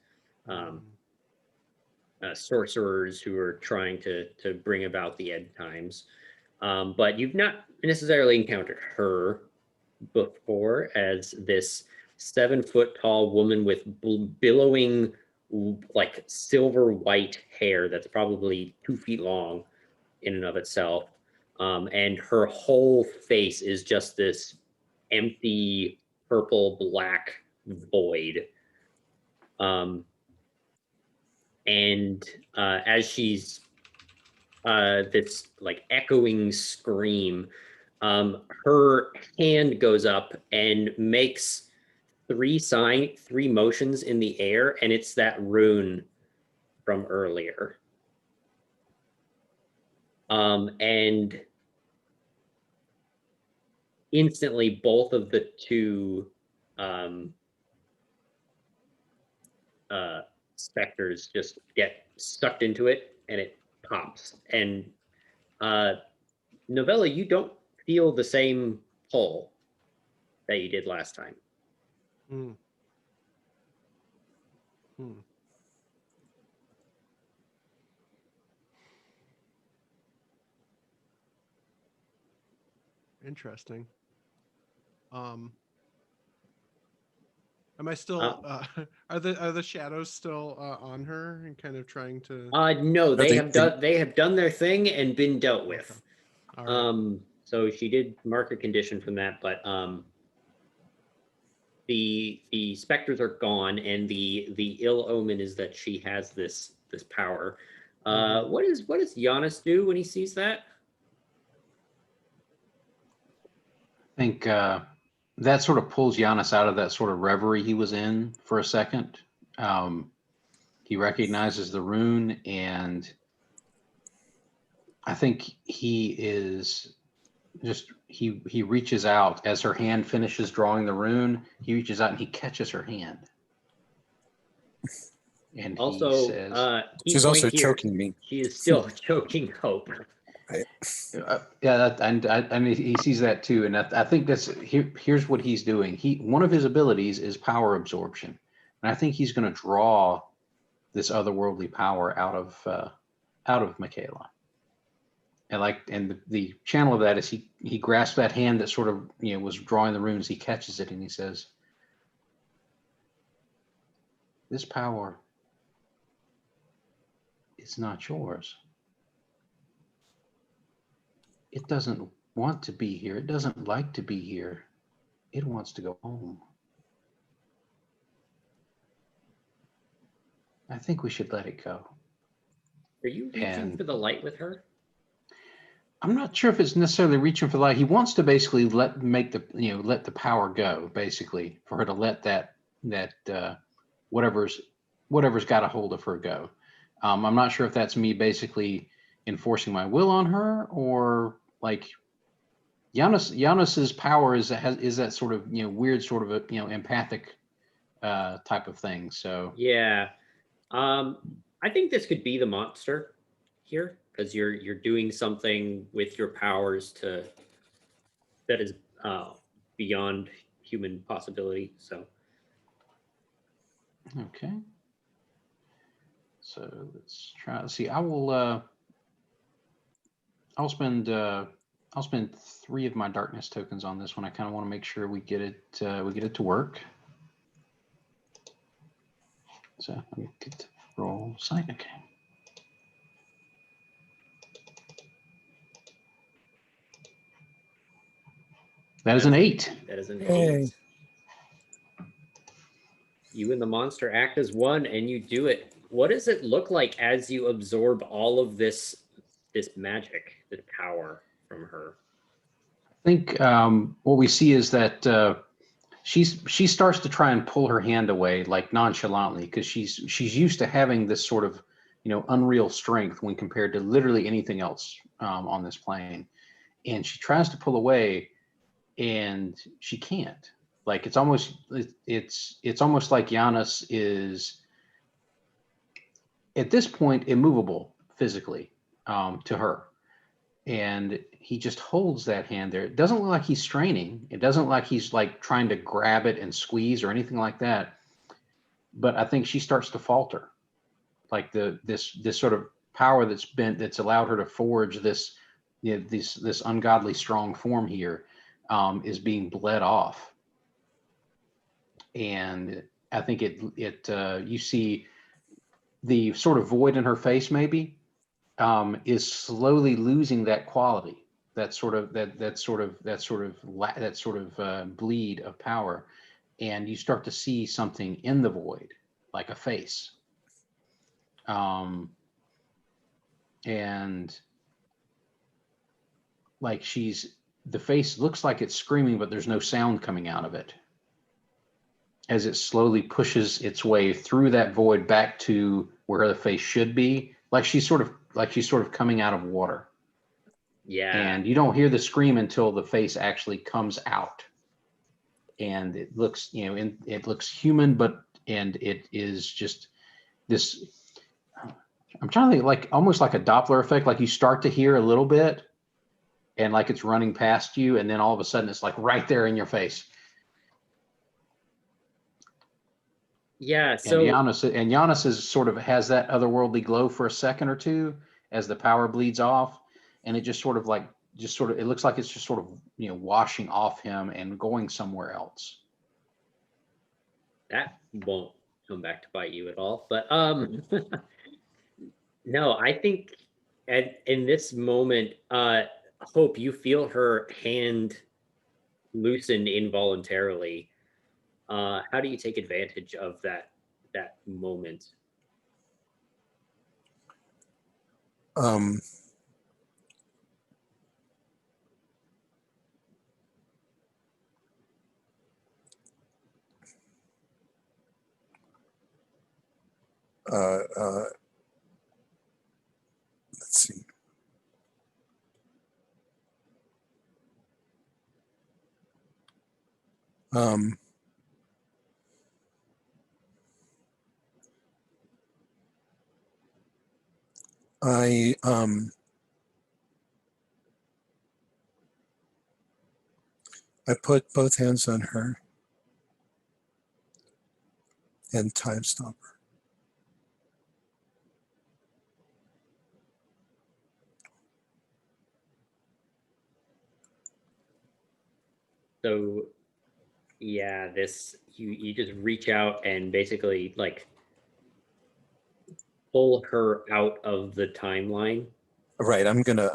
sorcerers who are trying to bring about the end times. But you've not necessarily encountered her before as this 7 foot tall woman with billowing like silver white hair that's probably 2 feet long in and of itself. And her whole face is just this empty purple black void. And as she's this like echoing scream, her hand goes up and makes three motions in the air, and it's that rune from earlier. And instantly both of the two specters just get sucked into it, and it pops. And Novella, you don't feel the same pull that you did last time. Interesting. Am I still? Are the shadows still on her and kind of trying to? No, they have done their thing and been dealt with. Okay. All right. So she did mark a condition from that, but the specters are gone, and the ill omen is that she has this power. What does Giannis do when he sees that? I think that sort of pulls Giannis out of that sort of reverie he was in for a second. He recognizes the rune, and I think he is just he reaches out as her hand finishes drawing the rune. He reaches out and he catches her hand. And Also, he says, she's also choking me. She is still choking Hope. yeah, and he sees that too. And I think here's what he's doing. One of his abilities is power absorption, and I think he's going to draw this otherworldly power out of Michaela. And the channel of that is he grasps that hand that sort of was drawing the runes. He catches it and he says, "This power is not yours. It doesn't want to be here. It doesn't like to be here. It wants to go home. I think we should let it go." Are you reaching for the light with her? I'm not sure if it's necessarily reaching for the light. He wants to basically let the power go, basically, for her to let that whatever's got a hold of her go. I'm not sure if that's me basically enforcing my will on her, or like Giannis's power is that sort of weird sort of a empathic type of thing. So yeah, I think this could be the monster here, because you're doing something with your powers that is beyond human possibility. So okay, so let's try. See, I'll spend I'll spend 3 of my darkness tokens on this one. I kind of want to make sure we get it to work. So let me get to roll site. Okay. That is an 8. That is an Yay. 8. You and the monster act as one, and you do it. What does it look like as you absorb all of this magic, this power from her? I think what we see is that she starts to try and pull her hand away, like nonchalantly, because she's used to having this sort of, unreal strength when compared to literally anything else on this plane, and she tries to pull away, and she can't. Like it's almost like Giannis is at this point immovable physically to her. And he just holds that hand there. It doesn't look like he's straining. It doesn't look like he's like trying to grab it and squeeze or anything like that. But I think she starts to falter. Like this sort of power that's allowed her to forge this ungodly strong form here is being bled off. And I think you see the sort of void in her face maybe is slowly losing that quality, that sort of bleed of power, and you start to see something in the void, like a face, and like the face looks like it's screaming, but there's no sound coming out of it as it slowly pushes its way through that void back to where the face should be, like she's sort of coming out of water. Yeah. And you don't hear the scream until the face actually comes out, and it looks, it looks human, and it is just this. I'm trying to think, like almost like a Doppler effect. Like you start to hear a little bit, and like it's running past you, and then all of a sudden it's like right there in your face. Yeah. So And Giannis is sort of has that otherworldly glow for a second or two as the power bleeds off, and it just sort of it looks like it's just sort of washing off him and going somewhere else. that won't come back to bite you at all. But no, I think in this moment, Hope, you feel her hand loosen involuntarily. How do you take advantage of that moment? Um, let's see. I put both hands on her and time stop her. So yeah, you just reach out and basically like pull her out of the timeline. Right. I'm gonna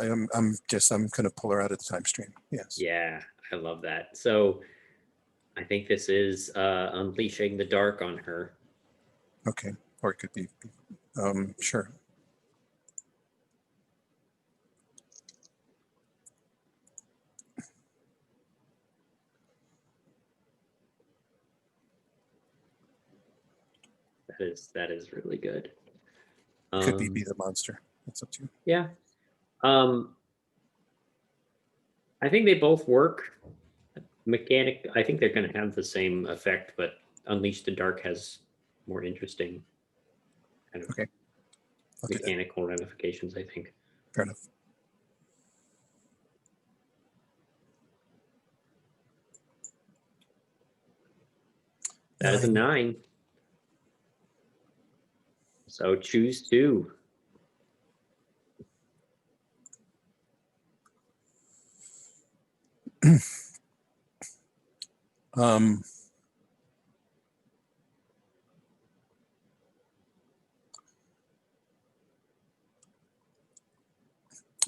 pull her out of the time stream. Yes. Yeah, I love that. So I think this is unleashing the dark on her. Okay. Or it could be. Sure. That is really good. Could be the monster. That's up to you. Yeah. I think they both work. I think they're going to have the same effect, but Unleash the Dark has more interesting kind of mechanical ramifications, I think. Fair enough. That is a 9. So choose 2. Um,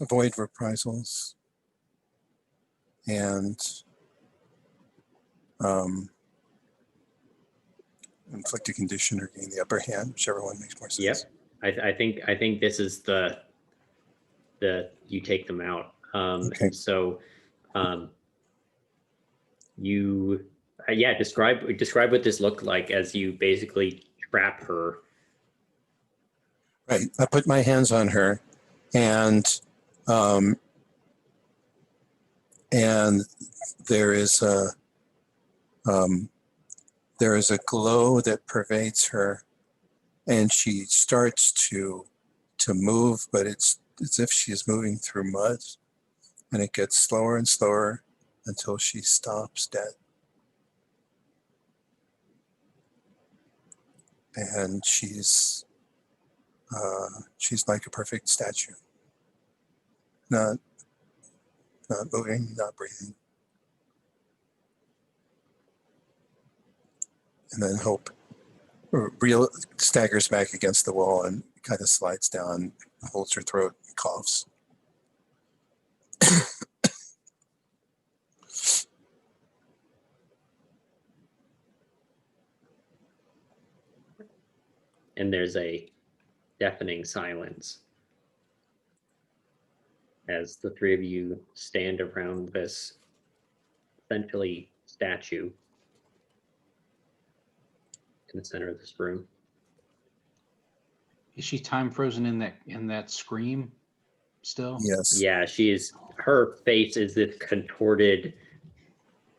avoid reprisals and inflict a condition or gain the upper hand, whichever one makes more Yep. sense. I think this is the you take them out. Okay. So you yeah, describe what this looked like as you basically trap her. Right. I put my hands on her, and there is a glow that pervades her, and she starts to move, but it's as if she's moving through mud, and it gets slower and slower until she stops dead. And she's like a perfect statue, not moving, not breathing. And then Hope real staggers back against the wall and kind of slides down, holds her throat, and coughs. And there's a deafening silence as the three of you stand around this essentially statue in the center of this room. Is she time frozen in that scream still? Yes. Yeah, her face is this contorted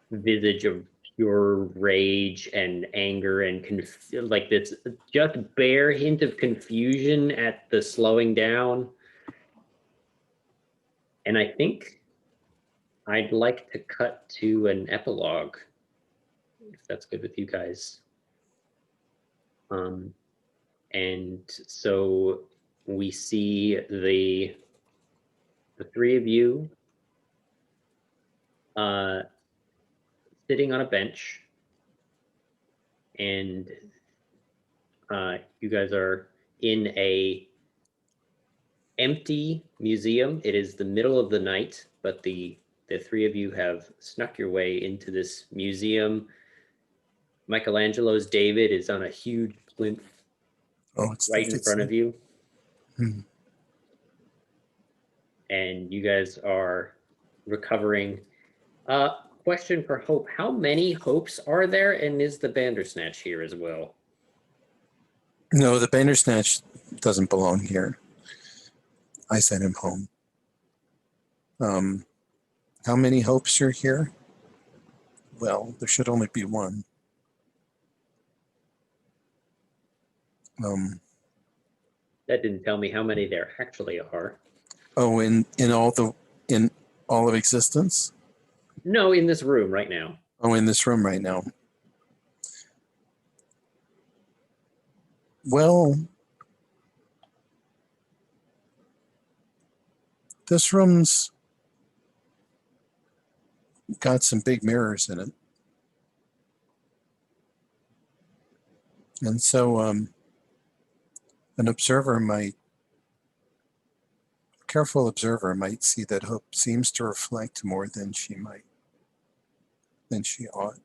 visage of pure rage and anger and like this just bare hint of confusion at the slowing down. And I think I'd like to cut to an epilogue, if that's good with you guys. And so we see the three of you sitting on a bench, and you guys are in a empty museum. It is the middle of the night, but the three of you have snuck your way into this museum. Michelangelo's David is on a huge plinth right in front of you. Hmm. And you guys are recovering. Question for Hope. How many Hopes are there? And is the Bandersnatch here as well? No, the Bandersnatch doesn't belong here. I sent him home. How many Hopes are here? Well, there should only be one. That didn't tell me how many there actually are. Oh, in all of existence? No, in this room right now. Oh, in this room right now. Well, this room's got some big mirrors in it. And so an careful observer might see that Hope seems to reflect more than she ought.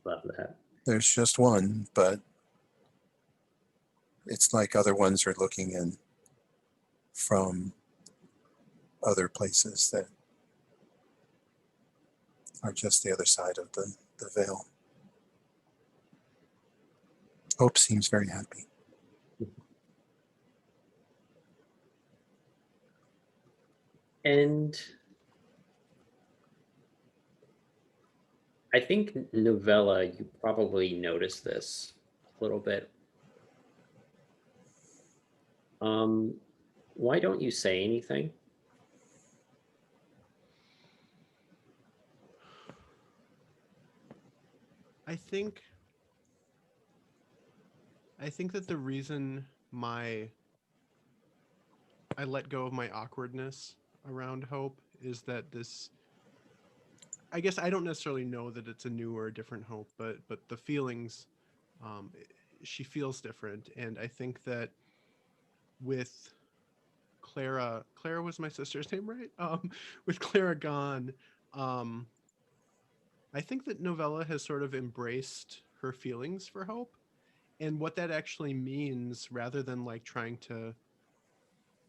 Love that. There's just one, but it's like other ones are looking in from other places that are just the other side of the veil. Hope seems very happy. And I think Novella, you probably noticed this a little bit. Why don't you say anything? I think that the reason I let go of my awkwardness around Hope is that this, I guess I don't necessarily know that it's a new or a different Hope, but the feelings, um, she feels different. And I think that with Clara was my sister's name, right? With Clara gone, um, I think that Novella has sort of embraced her feelings for Hope and what that actually means rather than like trying to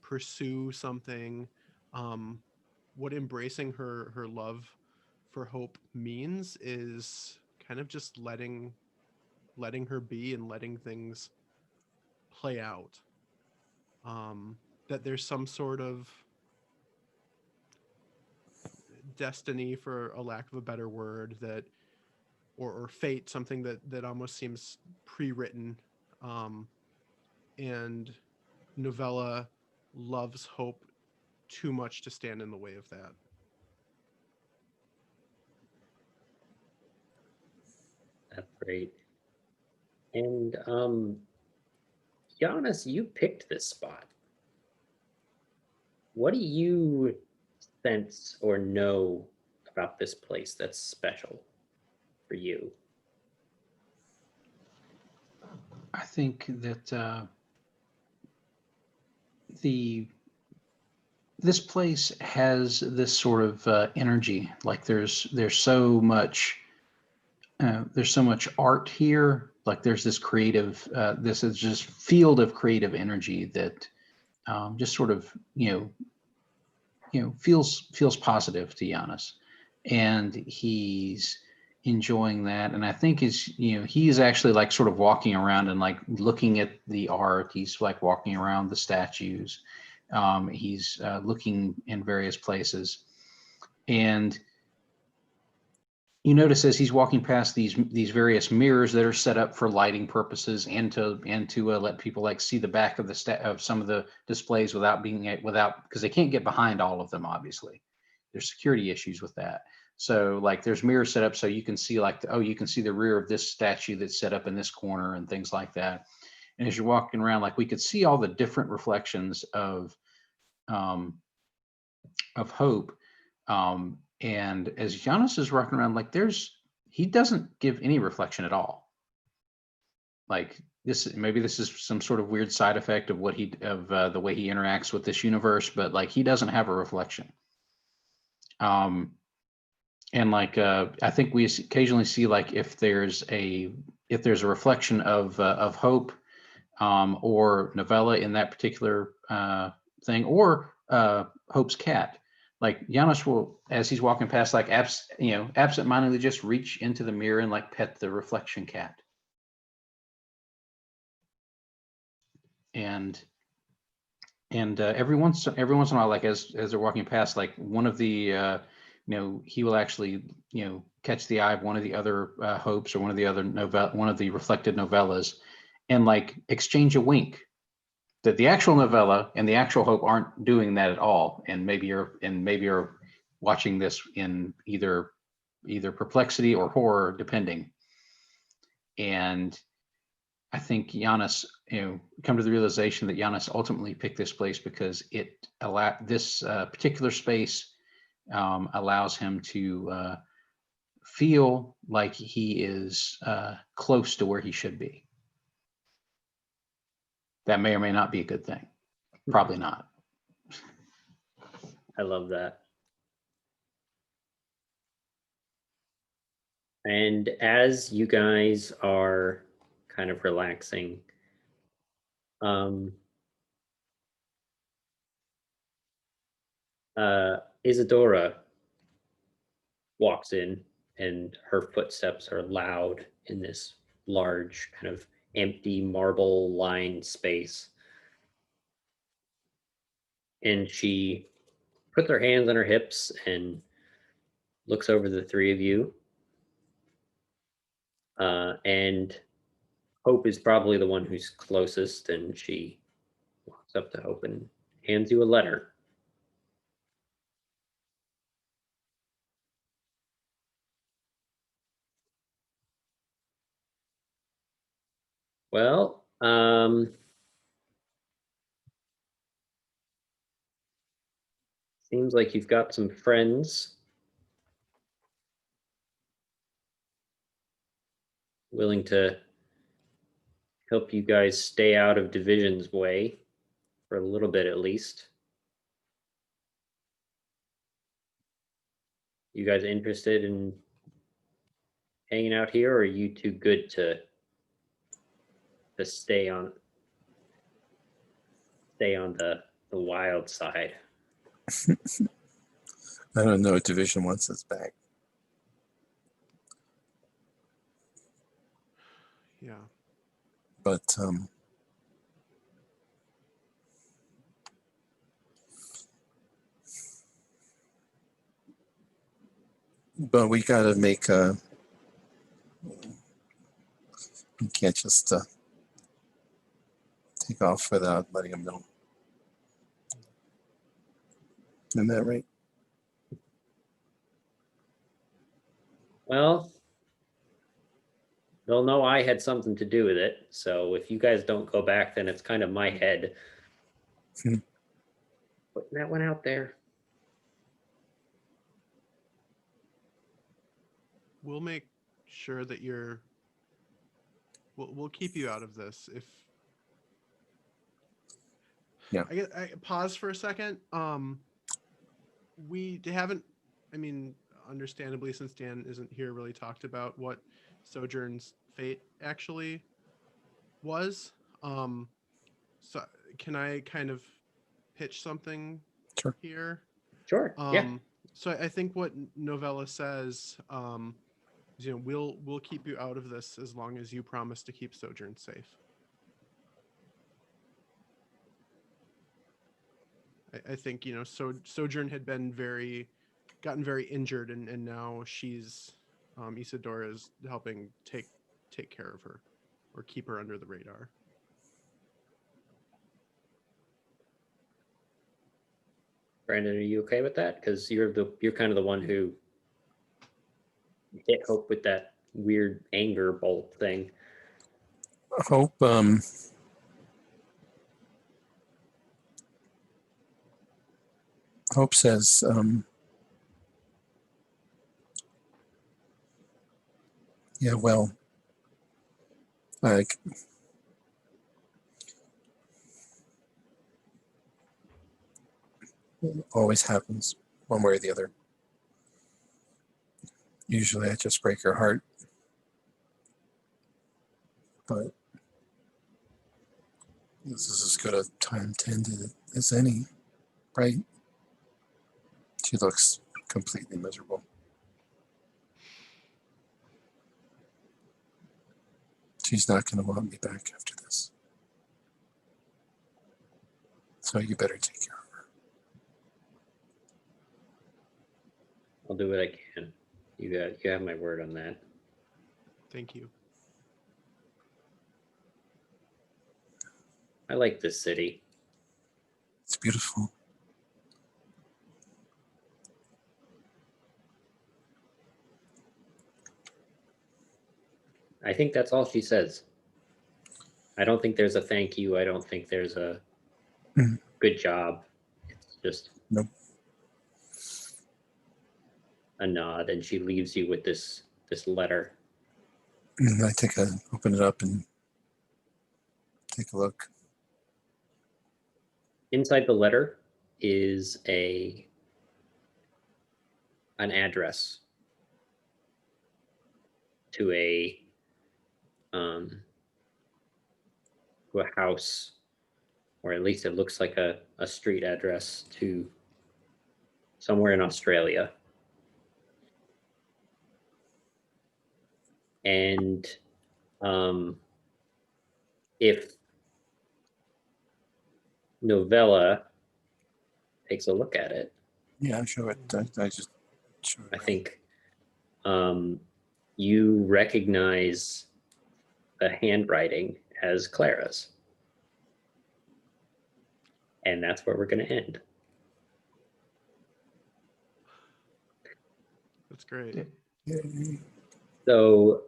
pursue something. Um, what embracing her love for Hope means is kind of just letting her be and letting things play out. That there's some sort of destiny, for a lack of a better word, that or fate, something that almost seems pre-written. And Novella loves Hope too much to stand in the way of that. That's great. And Giannis, you picked this spot. What do you sense or know about this place that's special for you? I think that this place has this sort of energy. Like there's so much art here. Like there's this creative, this is just field of creative energy that just sort of feels positive to Giannis, and he's enjoying that. And I think he's actually like sort of walking around and like looking at the art. He's like walking around the statues. He's looking in various places, and you notice as he's walking past these various mirrors that are set up for lighting purposes and to let people like see the back of of some of the displays without because they can't get behind all of them. Obviously, there's security issues with that. So like there's mirrors set up so you can see like you can see the rear of this statue that's set up in this corner and things like that. And as you're walking around, like we could see all the different reflections of Hope. And as Giannis is walking around, like he doesn't give any reflection at all. Like maybe this is some sort of weird side effect of the way he interacts with this universe, but like he doesn't have a reflection. And like I think we occasionally see like if there's a reflection of Hope or Novella in that particular thing, or Hope's cat. Like Giannis will, as he's walking past, like absent-mindedly just reach into the mirror and like pet the reflection cat. And every once in a while, like as they're walking past, like one of the he will actually catch the eye of one of the other Hopes or one of the reflected novellas, and like exchange a wink. That the actual novella and the actual Hope aren't doing that at all, and maybe you're watching this in either perplexity or horror, depending. And I think Giannis, come to the realization that Giannis ultimately picked this place because this particular space allows him to feel like he is close to where he should be. That may or may not be a good thing. Probably not. I love that. And as you guys are kind of relaxing, Isadora walks in, and her footsteps are loud in this large kind of empty marble lined space. And she puts her hands on her hips and looks over the three of you. And Hope is probably the one who's closest, and she walks up to Hope and hands you a letter. Well, Seems like you've got some friends willing to help you guys stay out of Division's way for a little bit at least. You guys interested in hanging out here, or are you too good to stay on the wild side? I don't know. Division wants us back. Yeah. But we gotta make a. You can't just take off without letting them know. Isn't that right? Well, they'll know I had something to do with it. So if you guys don't go back, then it's kind of my head putting that one out there. We'll make sure that you're. We'll keep you out of this if. Yeah. I pause for a second. We haven't. I mean, understandably, since Dan isn't here, really talked about what Sojourn's fate actually was. So can I kind of pitch something Sure. here? Sure. Yeah. So I think what Novella says, is, we'll keep you out of this as long as you promise to keep Sojourn safe. I think, Sojourn had been gotten very injured, and now she's, Isadora is helping take care of her, or keep her under the radar. Brandon, are you okay with that? Because you're kind of the one who hit Hope with that weird anger bolt thing. Hope Hope says yeah, well, like always happens one way or the other. Usually I just break her heart, but this is as good a time to end it as any, right? She looks completely miserable. She's not going to want me back after this. So you better take care of her. I'll do what I can. You have my word on that. Thank you. I like this city. It's beautiful. I think that's all she says. I don't think there's a thank you. I don't think there's a good job. It's just Nope. a nod, and she leaves you with this letter. And I open it up and take a look. Inside the letter is an address to a house, or at least it looks like a street address to somewhere in Australia. And if Novella takes a look at it, Yeah, show it. I just show it. I think you recognize the handwriting as Clara's. And that's where we're going to end. That's great. Yay. So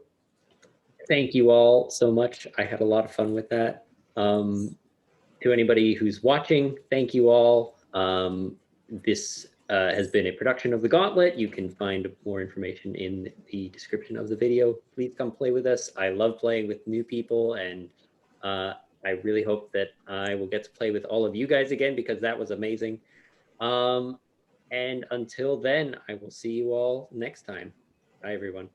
thank you all so much. I had a lot of fun with that. To anybody who's watching, thank you all. This has been a production of The Gauntlet. You can find more information in the description of the video. Please come play with us. I love playing with new people, and I really hope that I will get to play with all of you guys again, because that was amazing. And until then, I will see you all next time. Bye, everyone.